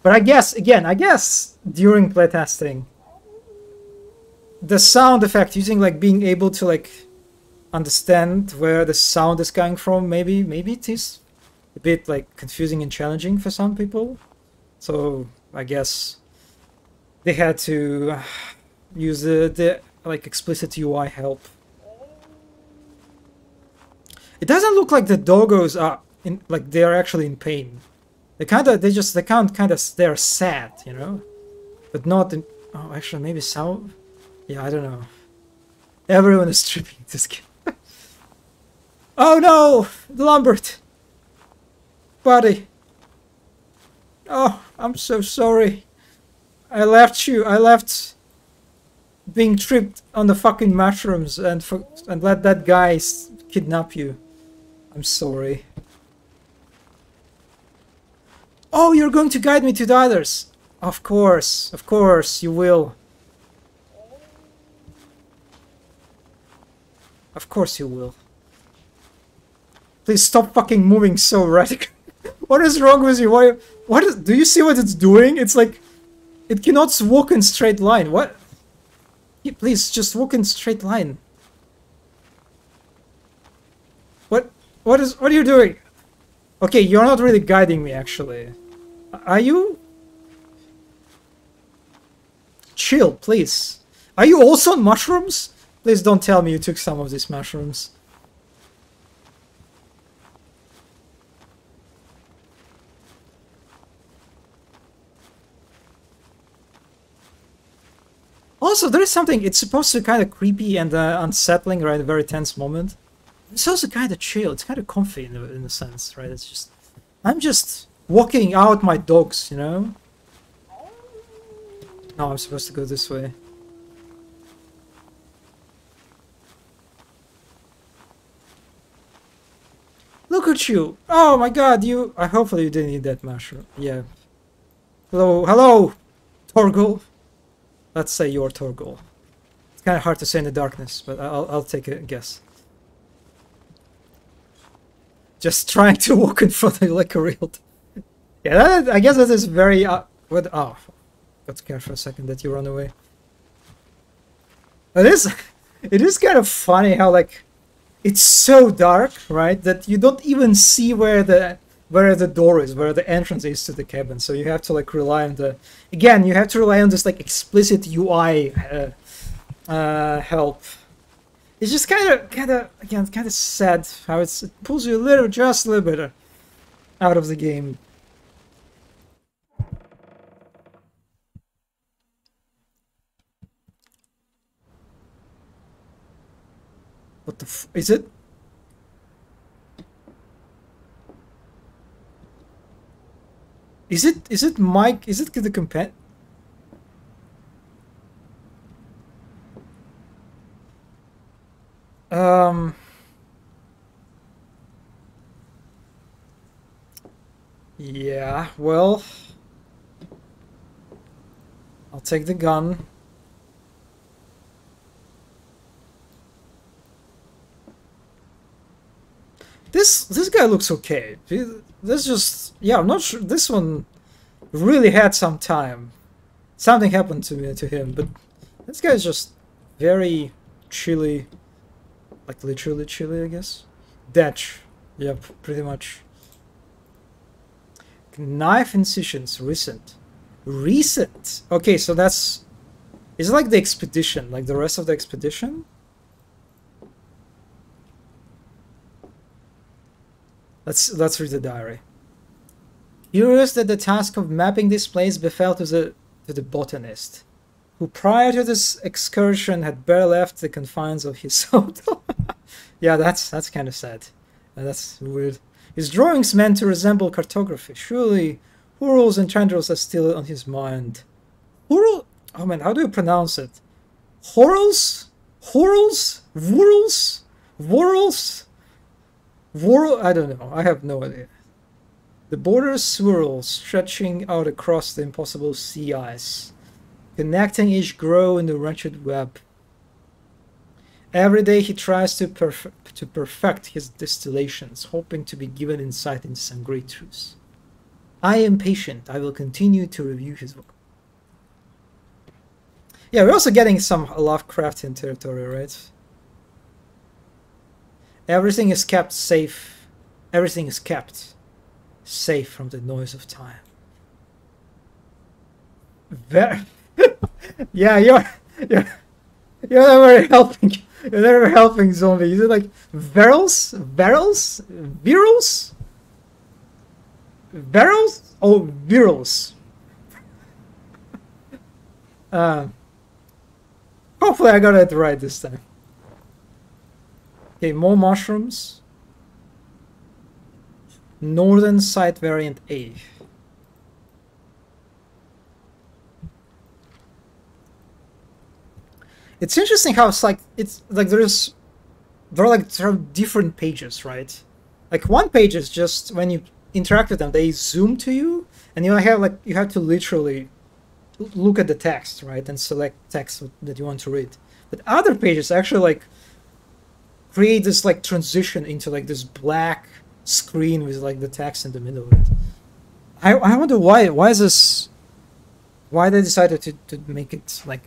A: I guess during playtesting, the sound effect using like being able to like understand where the sound is coming from, maybe it is a bit like confusing and challenging for some people. So I guess they had to use the like explicit UI help. It doesn't look like the doggos are in like they're actually in pain. They're sad, you know, but not in. Oh, actually, maybe some. Yeah, I don't know. Everyone is tripping this game. Oh no, Lambert, buddy. Oh, I'm so sorry. I left you. I left being tripped on the fucking mushrooms and let that guy kidnap you. I'm sorry. Oh, you're going to guide me to the others. Of course, you will. Of course you will. Please stop fucking moving so radically. What is wrong with you? Do you see what it's doing? It's like, it cannot walk in straight line. What? Please, just walk in straight line. What are you doing? Okay, you're not really guiding me, actually. Are you? Chill, please. Are you also on mushrooms? Please don't tell me you took some of these mushrooms. Also, there is something, it's supposed to be kind of creepy and unsettling, right? A very tense moment. It's also kind of chill, it's kind of comfy in a sense, right? It's just... I'm just walking out my dogs, you know? No, I'm supposed to go this way. Look at you! Oh my god, you... hopefully you didn't eat that mushroom. Yeah. Hello, Torgal! Let's say you're Torgal. It's kind of hard to say in the darkness, but I'll take a guess. Just trying to walk in front of you like a real... Yeah, I guess that is very... oh, got scared for a second that you run away. It is kind of funny how, like, it's so dark, right, that you don't even see where the door is, where the entrance is to the cabin. So you have to, like, rely on the... Again, you have to rely on this, like, explicit UI help. It's just kind of sad how it pulls you just a little bit out of the game. What the is it? Is it Mike? Is it the companion? Yeah, well, I'll take the gun. This guy looks okay. This just, yeah, I'm not sure. This one really had some time. Something happened to him, but this guy's just very chilly, like literally chilly, I guess. Detch, yep, pretty much. Knife incisions, recent. Okay, so that's... Is it like the expedition, like the rest of the expedition? Let's read the diary. Curious that the task of mapping this place befell to the botanist, who prior to this excursion had barely left the confines of his hotel. Yeah, that's kind of sad. That's weird. His drawings meant to resemble cartography. Surely, Hurls and Chandrils are still on his mind. Hurl? Oh man, how do you pronounce it? Horals? Horals? Wurls? Wurls? Whirl? I don't know. I have no idea. The borders swirl, stretching out across the impossible sea ice, connecting each grow in the wretched web. Every day he tries to perfect his distillations, hoping to be given insight into some great truths. I am patient. I will continue to review his work. Yeah, we're also getting some Lovecraftian territory, right? Everything is kept safe. Everything is kept safe from the noise of time. Yeah, you're never helping. You're never helping, zombie. Is it like Verils? Verils? Virals? Verils? Oh, Virals. Hopefully I got it right this time. Okay, more mushrooms. Northern Site Variant A. It's interesting how there are different pages, right? Like one page is just when you interact with them, they zoom to you, and you have to literally look at the text, right, and select text that you want to read. But other pages actually like create this like transition into like this black screen with like the text in the middle of it. I wonder why they decided to make it like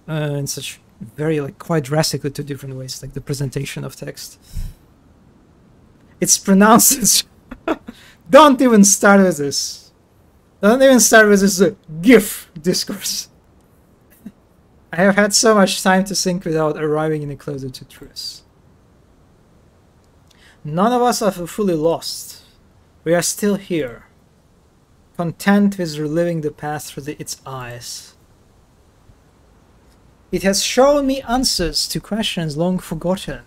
A: in such very like quite drastically two different ways, like the presentation of text. It's pronounced as don't even start with this. Don't even start with this GIF discourse. I have had so much time to think without arriving any closer to truth. None of us are fully lost. We are still here, content with reliving the past through its eyes. It has shown me answers to questions long forgotten.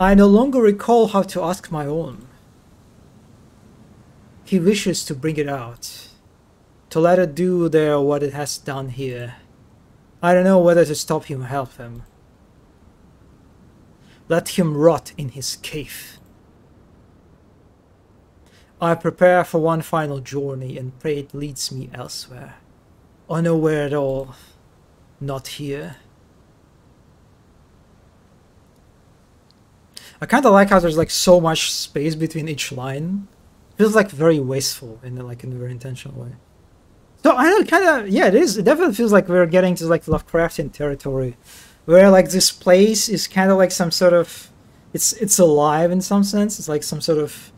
A: I no longer recall how to ask my own. He wishes to bring it out, to let it do there what it has done here. I don't know whether to stop him or help him. Let him rot in his cave. I prepare for one final journey and pray it leads me elsewhere. Or nowhere at all. Not here. I kind of like how there's like so much space between each line. Feels like very wasteful in like in a very intentional way. So I don't kind of, yeah, it is. It definitely feels like we're getting to like Lovecraftian territory, where like this place is kind of like some sort of, it's alive in some sense. It's like some sort of,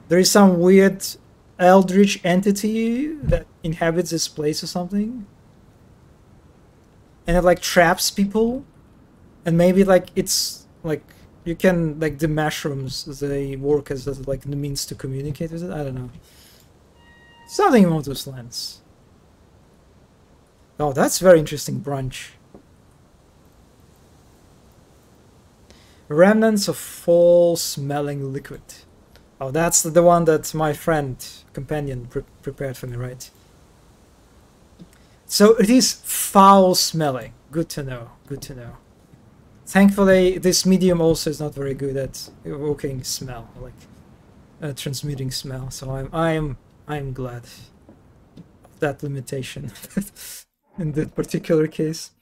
A: there is some weird eldritch entity that inhabits this place or something, and it like traps people, and maybe like it's like you can like the mushrooms they work as like the means to communicate with it. I don't know, something along those lines. Oh, that's very interesting brunch. Remnants of fall-smelling liquid. Oh, that's the one that my friend, companion, prepared for me, right? So it is foul-smelling. Good to know. Good to know. Thankfully, this medium also is not very good at evoking smell, like transmuting smell. So I'm glad of that limitation. In that particular case.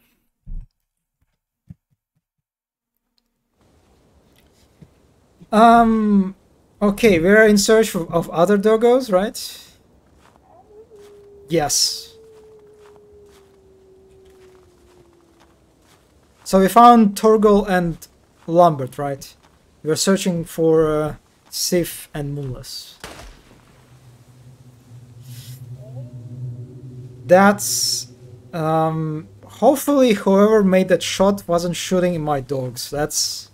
A: Okay, we're in search of other doggos, right? Yes. So we found Torgal and Lambert, right? We're searching for Sif and Mullas. That's hopefully whoever made that shot wasn't shooting in my dogs. That's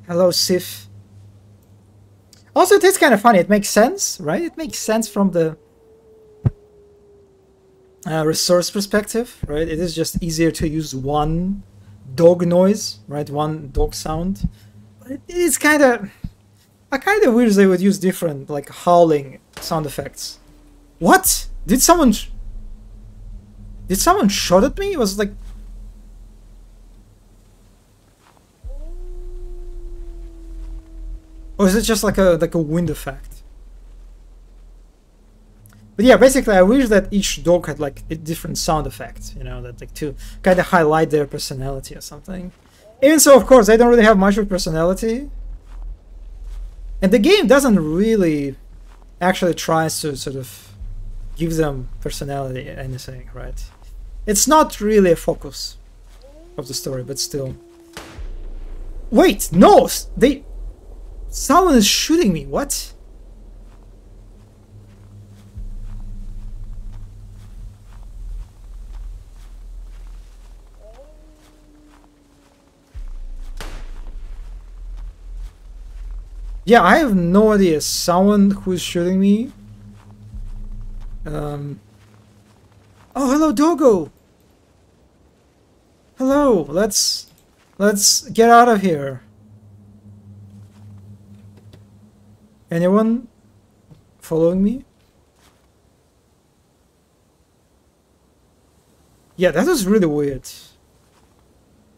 A: hello, Sif. Also, it is kind of funny. It makes sense, right? It makes sense from the resource perspective, right? It is just easier to use one dog noise, right? One dog sound. But it is kind of... I kind of wish they would use different, like, howling sound effects. What? Did someone... Did someone shot at me? It was like... Or is it just like a wind effect? But yeah, basically, I wish that each dog had like a different sound effect, you know, that like to kind of highlight their personality or something. Even so, of course, they don't really have much of personality, and the game doesn't really actually tries to sort of give them personality or anything, right? It's not really a focus of the story, but still. Wait, no, someone is shooting me. What? Yeah, I have no idea. Someone who's shooting me. Oh, hello, Doggo. Hello. Let's get out of here. Anyone following me? Yeah, that was really weird.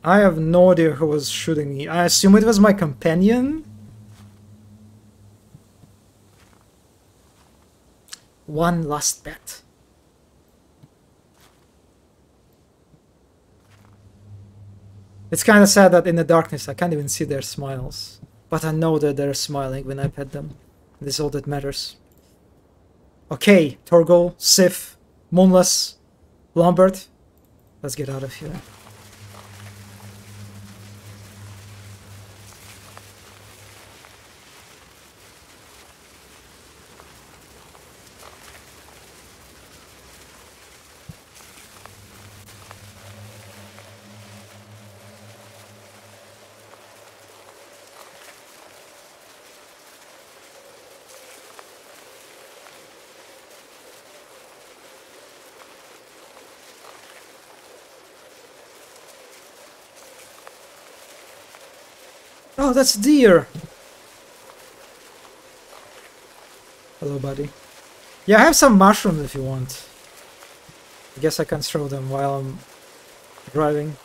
A: I have no idea who was shooting me. I assume it was my companion. One last bet. It's kind of sad that in the darkness I can't even see their smiles. But I know that they're smiling when I pet them. This is all that matters. Okay, Torgal, Sif, Moonless, Lambert. Let's get out of here. Oh, that's deer. Hello, buddy. Yeah, I have some mushrooms if you want. I guess I can throw them while I'm driving.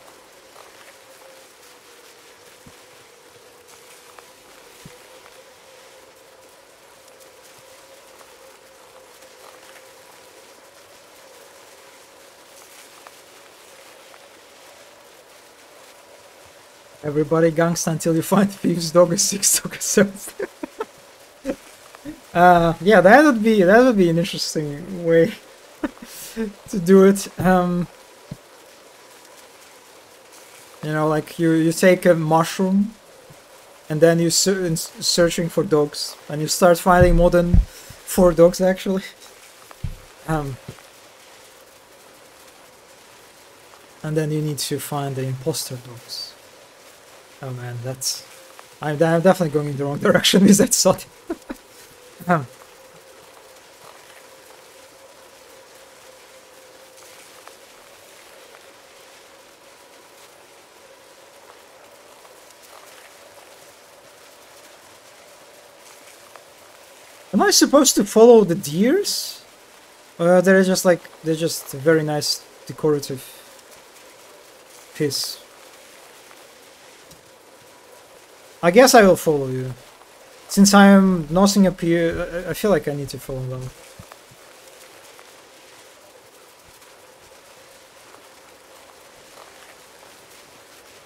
A: Everybody gangsta until you find Thieves Dog 6 Dog 7. Yeah, that would be an interesting way to do it. You know, like you take a mushroom, and then you searching for dogs, and you start finding more than 4 dogs actually. And then you need to find the imposter dogs. Oh man, I'm definitely going in the wrong direction with that thought. Am I supposed to follow the deers? They're just a very nice decorative piece. I guess I will follow you. Since I am nosing up here, I feel like I need to follow them.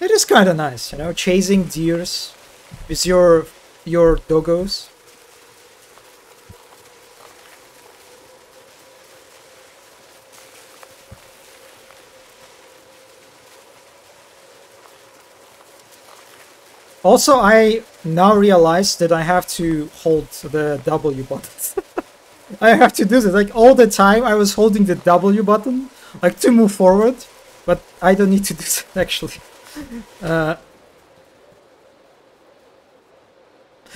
A: It is kind of nice, you know, chasing deers with your doggos. Also, I now realize that I have to hold the W button. I have to do this. Like, all the time I was holding the W button, like, to move forward. But I don't need to do that, actually.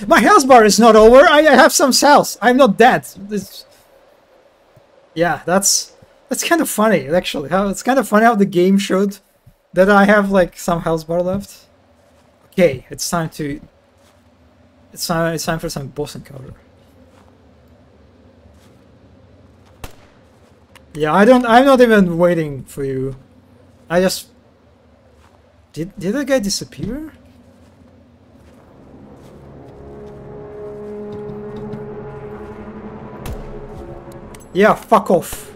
A: My health bar is not over. I have some cells. I'm not dead. Yeah, that's kind of funny, actually. It's kind of funny how the game showed that I have, like, some health bar left. Okay, it's time for some boss encounter. Yeah, I'm not even waiting for you. I just did that guy disappear? Yeah, fuck off.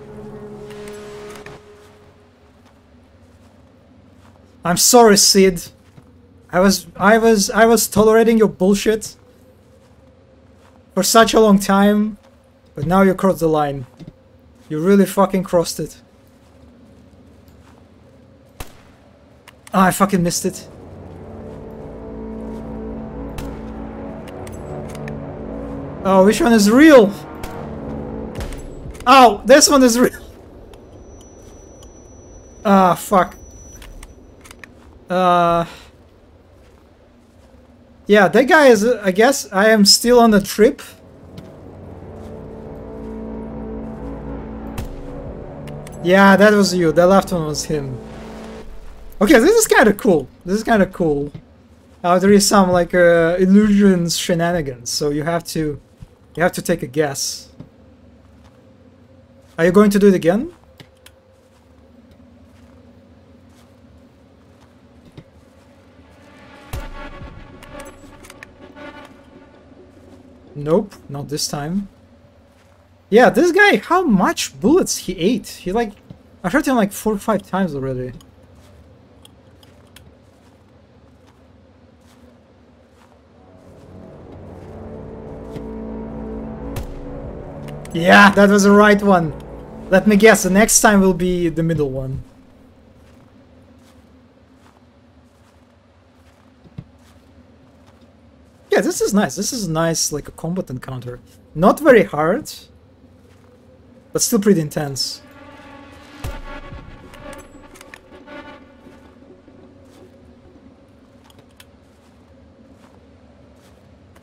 A: I'm sorry, Sid. I was tolerating your bullshit for such a long time, but now you crossed the line. You really fucking crossed it. Ah, I fucking missed it. Oh, which one is real? Oh, this one is real. Ah, fuck. Yeah, that guy is, I guess I am still on the trip. Yeah, that was you. That last one was him. Okay, this is kind of cool. This is kind of cool. There is some, like, illusions shenanigans, so you have to take a guess. Are you going to do it again? Nope, not this time. Yeah, this guy, how much bullets he ate? He, like, I shot him like 4 or 5 times already. Yeah, that was the right one. Let me guess, the next time will be the middle one. Yeah, this is nice. This is nice, like a combat encounter. Not very hard, but still pretty intense.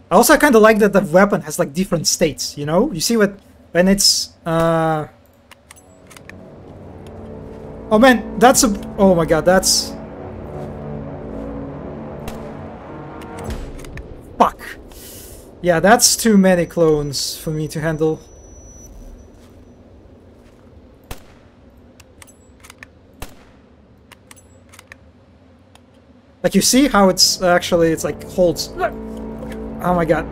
A: I also kind of like that the weapon has like different states, you know? You see what, when it's, oh man, that's a, oh my god, that's... Fuck. Yeah, that's too many clones for me to handle. Like, you see how it's actually, it's like holds... Oh my god.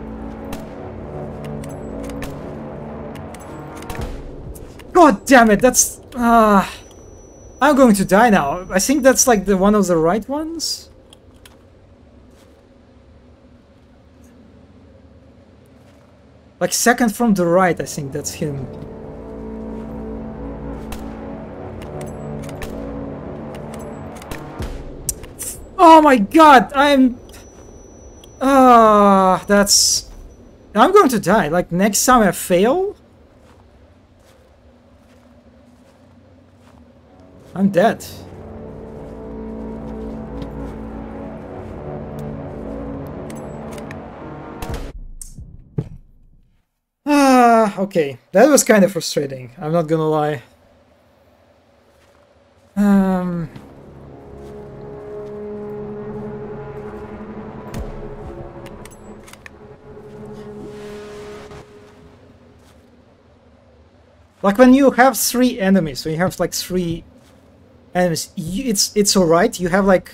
A: God damn it, that's... I'm going to die now. I think that's like the one of the right ones? Like second from the right, I think that's him. Oh my god, I'm... that's... I'm going to die. Like, next time I fail... I'm dead. Okay. That was kind of frustrating. I'm not gonna lie. Like when you have 3 enemies, when you have like 3 enemies, it's alright. You have like,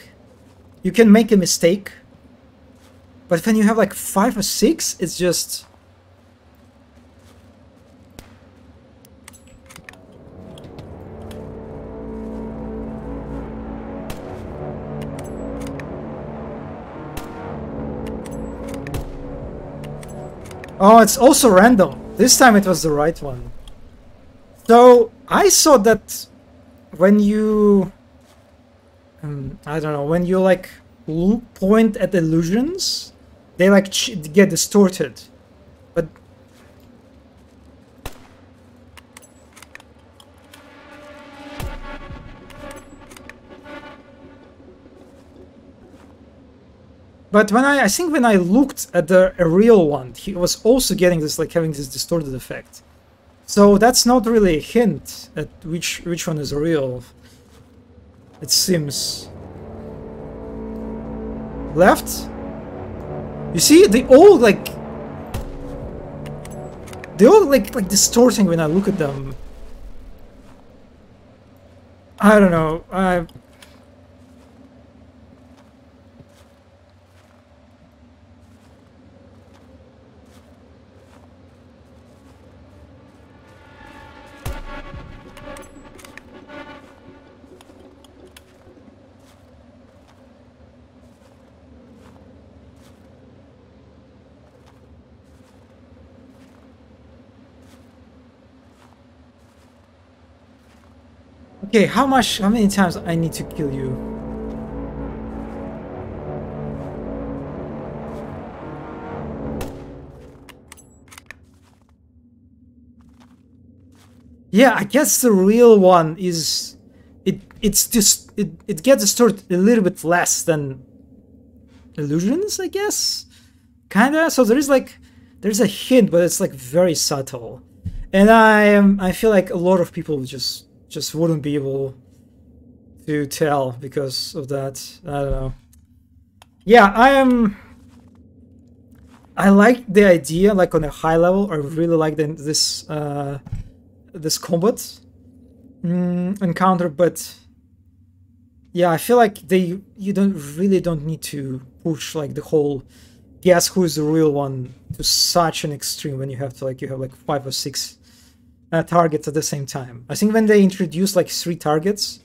A: you can make a mistake, but when you have like 5 or 6, it's just... Oh, it's also random. This time it was the right one. So I saw that when you, I don't know, when you like point at illusions, they like get distorted. But when I think when I looked at a real one, he was also getting this, like having this distorted effect. So that's not really a hint at which one is real. It seems. Left? You see, they all like distorting when I look at them. I don't know. Okay, how many times I need to kill you? Yeah, I guess the real one is... It's just... It gets distorted a little bit less than illusions, I guess? Kinda, so there's a hint, but it's like very subtle. And I feel like a lot of people just wouldn't be able to tell because of that. I don't know. Yeah, I like the idea, like on a high level. I really like this combat encounter, but yeah, I feel like you don't need to push like the whole guess who is the real one to such an extreme when you have 5 or 6 targets at the same time. I think when they introduced like 3 targets,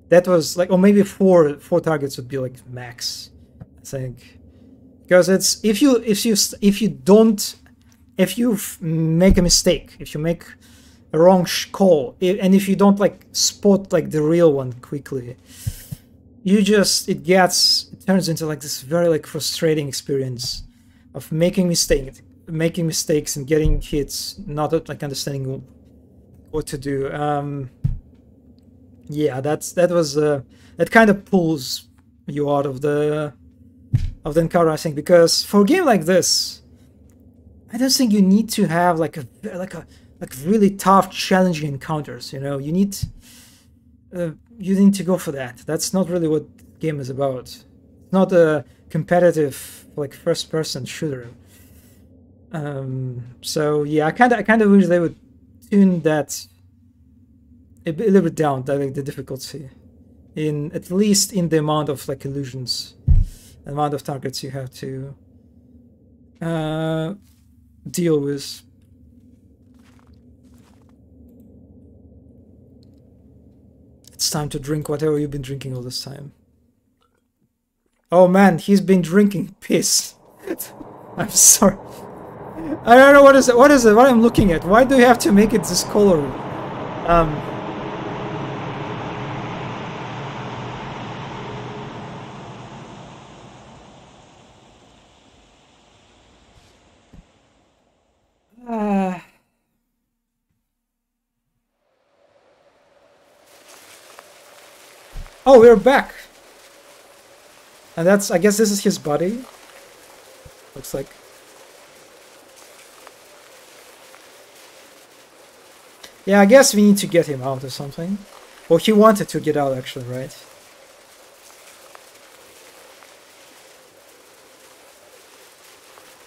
A: that was like, or maybe 4 targets would be like max, I think, because it's if you make a mistake, if you make a wrong call, and if you don't like spot like the real one quickly, it turns into like this very like frustrating experience of making mistakes and getting hits, not like understanding what to do. Yeah, that kind of pulls you out of the encounter, I think, because for a game like this, I don't think you need to have like really tough, challenging encounters. You know, you need to go for that. That's not really what the game is about. It's not a competitive like first-person shooter. So yeah, I kind of wish they would tune that a little bit down, like the difficulty, at least in the amount of like illusions, the amount of targets you have to deal with. It's time to drink whatever you've been drinking all this time. Oh man, he's been drinking piss. I'm sorry. I don't know what is it. What is it? What I'm looking at? Why do you have to make it this color? Oh, we're back. And that's, I guess this is his body. Looks like. Yeah, I guess we need to get him out or something. Well, he wanted to get out actually, right?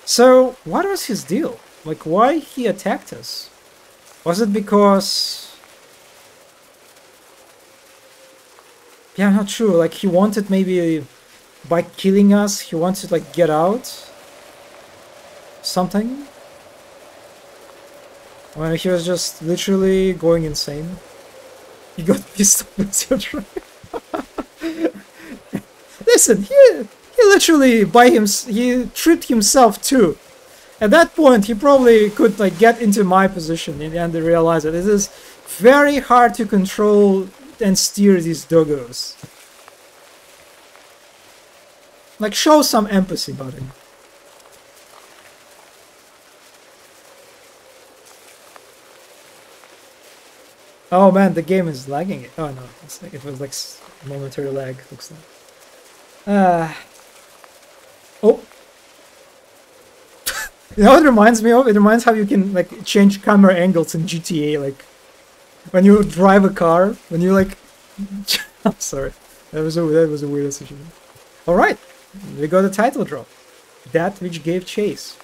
A: So, what was his deal? Like, why he attacked us? Was it because... Yeah, I'm not sure. Like, he wanted maybe... By killing us, he wanted to, like, get out? Something? When he was just literally going insane. He got pissed off with your drive. Listen, he literally he tripped himself too. At that point, he probably could like get into my position and realize that it is very hard to control and steer these doggos. Like, show some empathy, buddy. Oh man, the game is lagging. Oh no, it's like, it was like momentary lag, looks like. Oh. You know what it reminds me of? It reminds how you can like change camera angles in GTA, like when you drive a car, when you like I'm sorry. That was a weird decision. Alright, we got a title drop. That Which Gave Chase.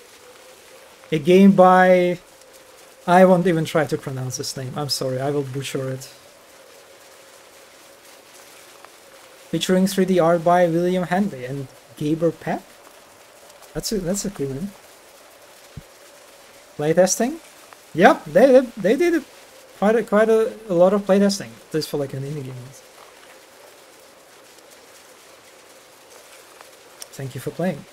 A: A game by... I won't even try to pronounce this name. I'm sorry, I will butcher it. Featuring 3D art by William Hanley and Gaber Peck. That's a cool name. Playtesting? Yep, they did quite a lot of playtesting. This for like an indie game. Thank you for playing.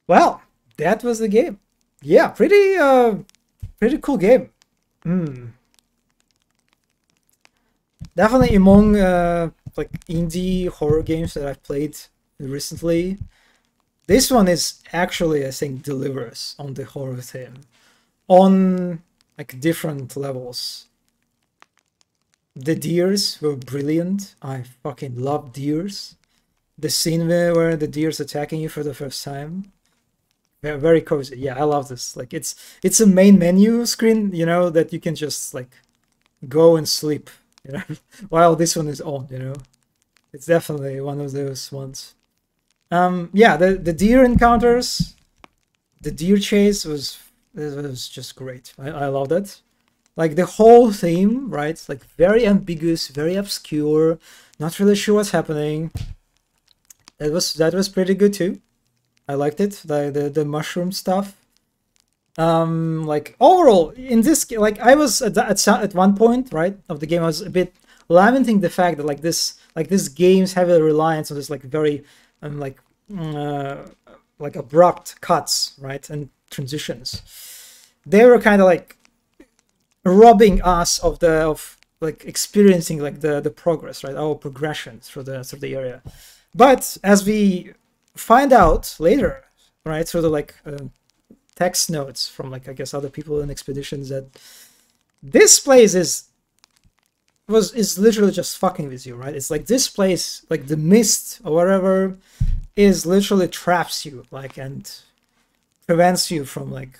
A: Well, that was the game. Yeah, pretty cool game. Definitely among like indie horror games that I've played recently, this one is actually, I think, delivers on the horror theme on like different levels. The deers were brilliant. I fucking love deers. The scene where the deer's attacking you for the first time. Yeah, very cozy. Yeah, I love this. Like it's a main menu screen, you know, that you can just like go and sleep, you know, while this one is on, you know. It's definitely one of those ones. Yeah, the deer encounters, the deer chase was just great. I love that. Like the whole theme, right? It's like very ambiguous, very obscure, not really sure what's happening. That was pretty good too. I liked it, the mushroom stuff. Like overall in this, like I was at one point, right, of the game, I was a bit lamenting the fact that like this games have a reliance on this like very like abrupt cuts, right, and transitions. They were kind of like robbing us of like experiencing like the progress, right, our progression through the area. But as we find out later, right, through the like text notes from like I guess other people in expeditions, that this place is literally just fucking with you, right? It's like this place, like the mist or whatever, is literally traps you, like, and prevents you from like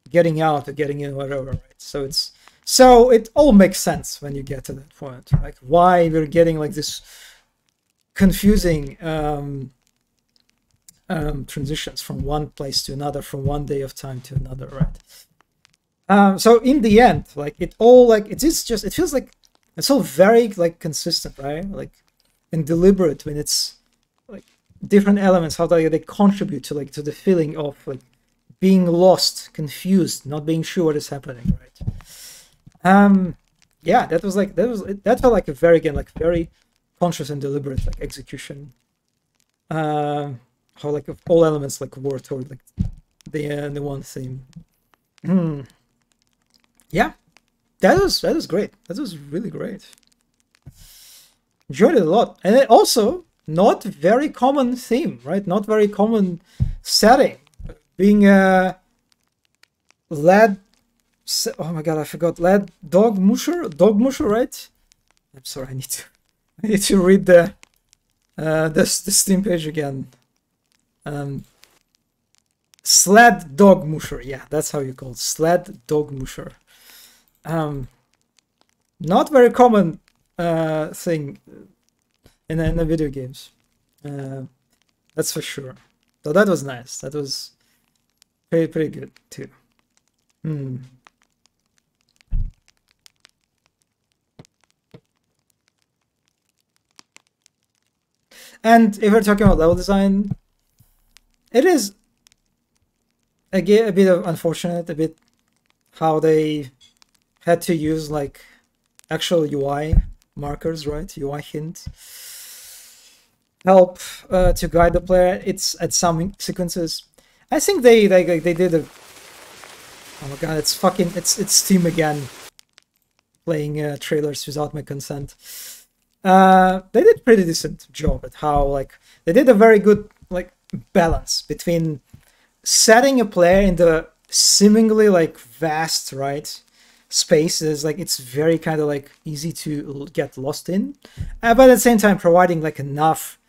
A: getting out or getting in, whatever, right? So it all makes sense when you get to that point, like why we're getting like this confusing transitions from one place to another, from one day of time to another, right? So in the end, like it all, like it feels like it's all very like consistent, right? Like and deliberate when it's like different elements, how they contribute to like to the feeling of like being lost, confused, not being sure what is happening, right? yeah, that felt like a very, again, like very conscious and deliberate like execution. How like all elements like work toward like the one theme. Yeah, that was great. That was really great. Enjoyed it a lot, and it also not very common theme, right? Not very common setting. Being a lad. Oh my god, I forgot. Lad dog musher, right? I'm sorry, I need to read the Steam page again. Sled dog musher, yeah, that's how you call it. Sled dog musher. Not very common thing in the video games. That's for sure. So that was nice. That was pretty good too. And if we're talking about level design, it is again a bit of unfortunate, a bit how they had to use like actual UI markers, right? UI hint help to guide the player. It's at some sequences. I think they did a. Oh my god! It's Steam again, playing trailers without my consent. They did a pretty decent job at how like they did a very good like balance between setting a player in the seemingly like vast right space is like it's very kind of like easy to get lost in, but at the same time providing like enough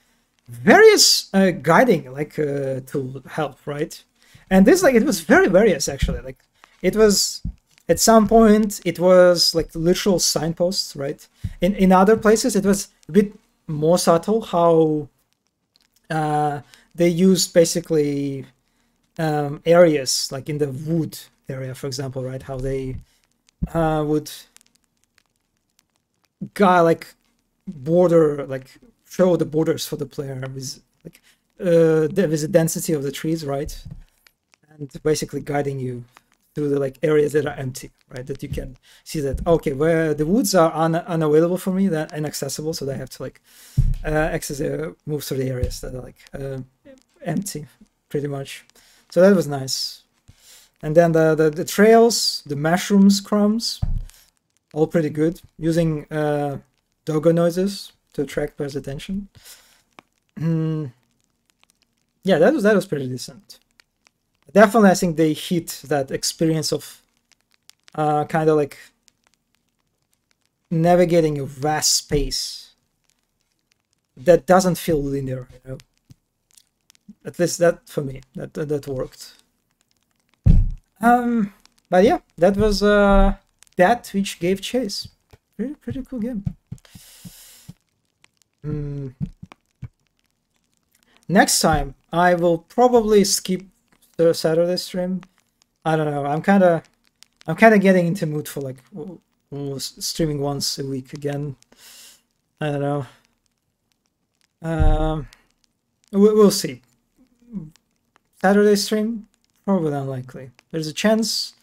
A: various guiding like to help, right? And this like it was very various actually. Like it was at some point it was like literal signposts, right? In other places it was a bit more subtle how they used basically areas like in the wood area, for example, right? How they would like border like show the borders for the player with like with the density of the trees, right? And basically guiding you to the like areas that are empty, right? That you can see that okay, where the woods are unavailable for me, that inaccessible, so they have to like move through the areas that are like empty, pretty much. So that was nice. And then the trails, the mushrooms, crumbs, all pretty good. Using doggo noises to attract players' attention. Yeah, that was pretty decent. Definitely, I think they hit that experience of kind of like navigating a vast space that doesn't feel linear, you know. At least that for me, that worked. But yeah, that was that which gave chase. Pretty cool game. Next time I will probably skip the Saturday stream. I don't know. I'm kind of getting into mood for like streaming once a week again. I don't know. We'll see. Saturday stream, probably unlikely. There's a chance,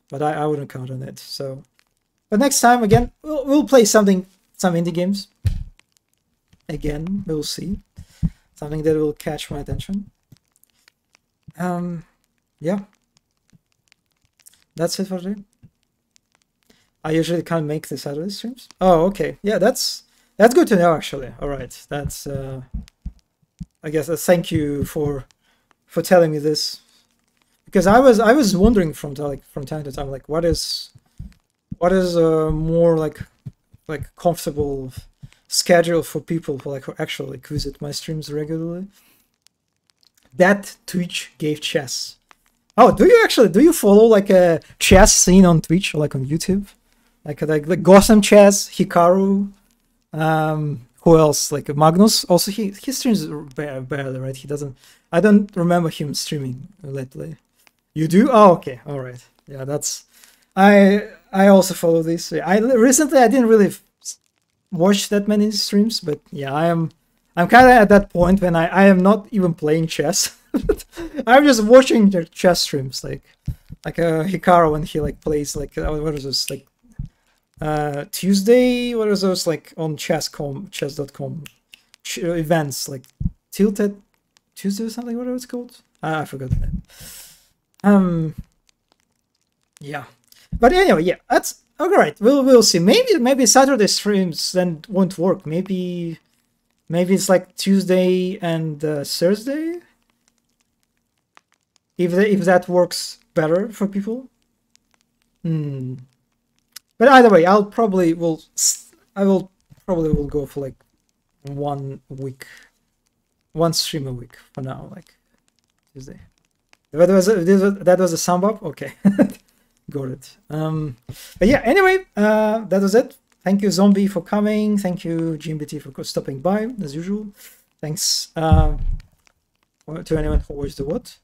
A: but I wouldn't count on it. So, but next time again, we'll play some indie games. Again, we'll see something that will catch my attention. Yeah, that's it for today. I usually can't make the Saturday streams. Oh, okay. Yeah, that's good to know actually. All right, that's I guess thank you for telling me this, because I was wondering from time to time like what is more like comfortable schedule for people who like actually visit my streams regularly. That Twitch gave chess. Oh, do you follow like a chess scene on Twitch or like on YouTube? Like Gotham Chess, Hikaru, who else? Like Magnus. Also, he streams barely, right? He doesn't. I don't remember him streaming lately. You do? Oh, okay, all right. Yeah, that's. I also follow this. I didn't really watch that many streams, but yeah, I'm kind of at that point when I am not even playing chess. I'm just watching their chess streams, like Hikaru when he like plays like what is this like Tuesday, what are those like on chess.com events like Tilted Tuesday or something? What are it's called? I forgot the name. Yeah, but anyway, yeah, that's all right. We'll see. Maybe Saturday streams then won't work. Maybe it's like Tuesday and Thursday. If that works better for people. But either way, I will probably will go for like 1 week, 1 stream a week for now, like Tuesday. That was a sum up. Okay, got it. But yeah, anyway, that was it. Thank you, Zombie, for coming. Thank you, GMBT, for stopping by as usual. Thanks to anyone who watched the what.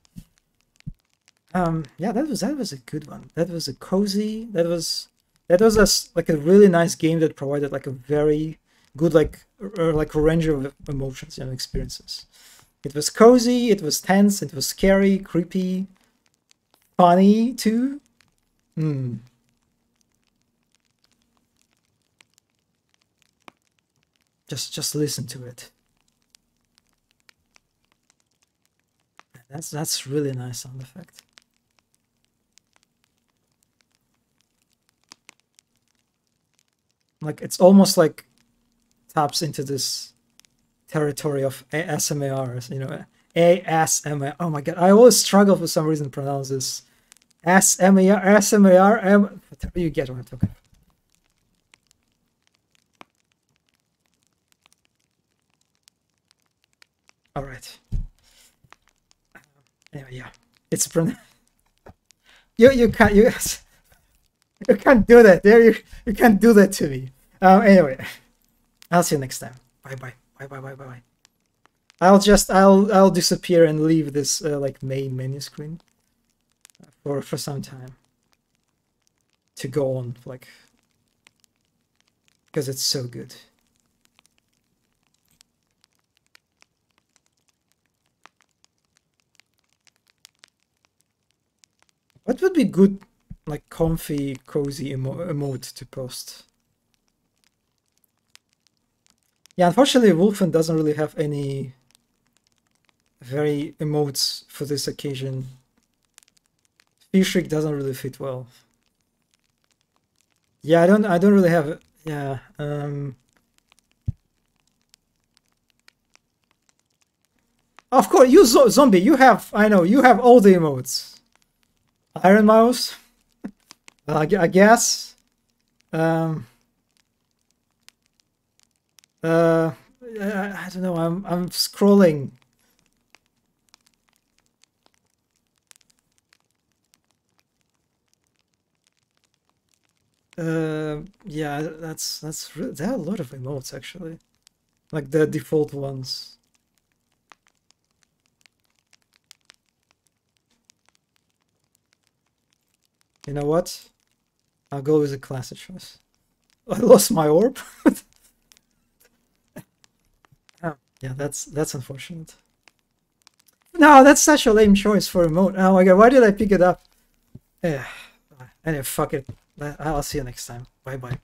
A: Yeah, that was a good one. That was a cozy. That was like a really nice game that provided like a very good like a range of emotions and experiences. It was cozy, it was tense, it was scary, creepy, funny too. Just listen to it. That's really nice sound effect. Like it's almost like taps into this territory of ASMR, you know, ASMR. Oh my god, I always struggle for some reason to pronounce this. ASMR. You get what I'm talking about. All right. Anyway, yeah, it's you can't do that. You can't do that to me. Anyway, I'll see you next time. Bye. I'll disappear and leave this like main menu screen for some time to go on, like, because it's so good. What would be good, like comfy, cozy emote to post? Yeah, unfortunately, Wolfen doesn't really have any very emotes for this occasion. Fishrick doesn't really fit well. Yeah, I don't really have. Yeah. Of course, you Zombie. You have. I know you have all the emotes. Iron Mouse. I guess. I don't know. I'm scrolling. Yeah, that's really, there are a lot of emotes actually, like the default ones. You know what? I'll go with a classic choice. I lost my orb. Oh, yeah, that's unfortunate. No, that's such a lame choice for emote. Oh my god, why did I pick it up? Yeah. Anyway, fuck it. I'll see you next time. Bye bye.